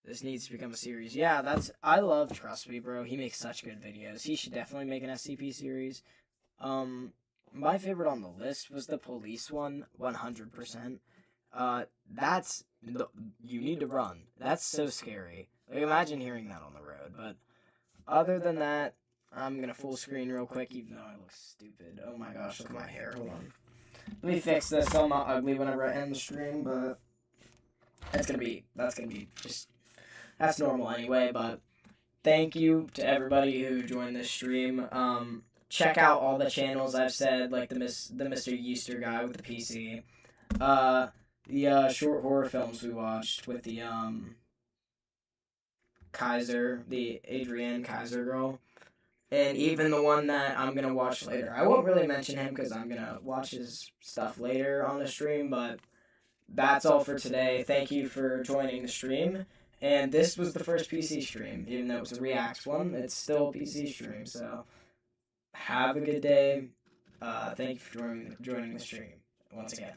Speaker 1: This needs to become a series. Yeah, I love Trust Me, bro. He makes such good videos. He should definitely make an SCP series. My favorite on the list was the police one, 100%. You need to run. That's so scary. Like, imagine hearing that on the road. But other than that, I'm gonna full screen real quick, even though I look stupid. Oh my gosh, look at my hair. Hold on. Let me fix this so I'm not ugly whenever I end the stream, but that's normal anyway, but thank you to everybody who joined this stream. Check out all the channels I've said, like the Mr. Yeaster guy with the PC. The short horror films we watched with the Kaiser, the Adrienne Kaiser girl. And even the one that I'm going to watch later. I won't really mention him because I'm going to watch his stuff later on the stream, but that's all for today. Thank you for joining the stream. And this was the first PC stream. Even though it was a Reacts one, it's still a PC stream. So have a good day. Thank you for joining the stream once again.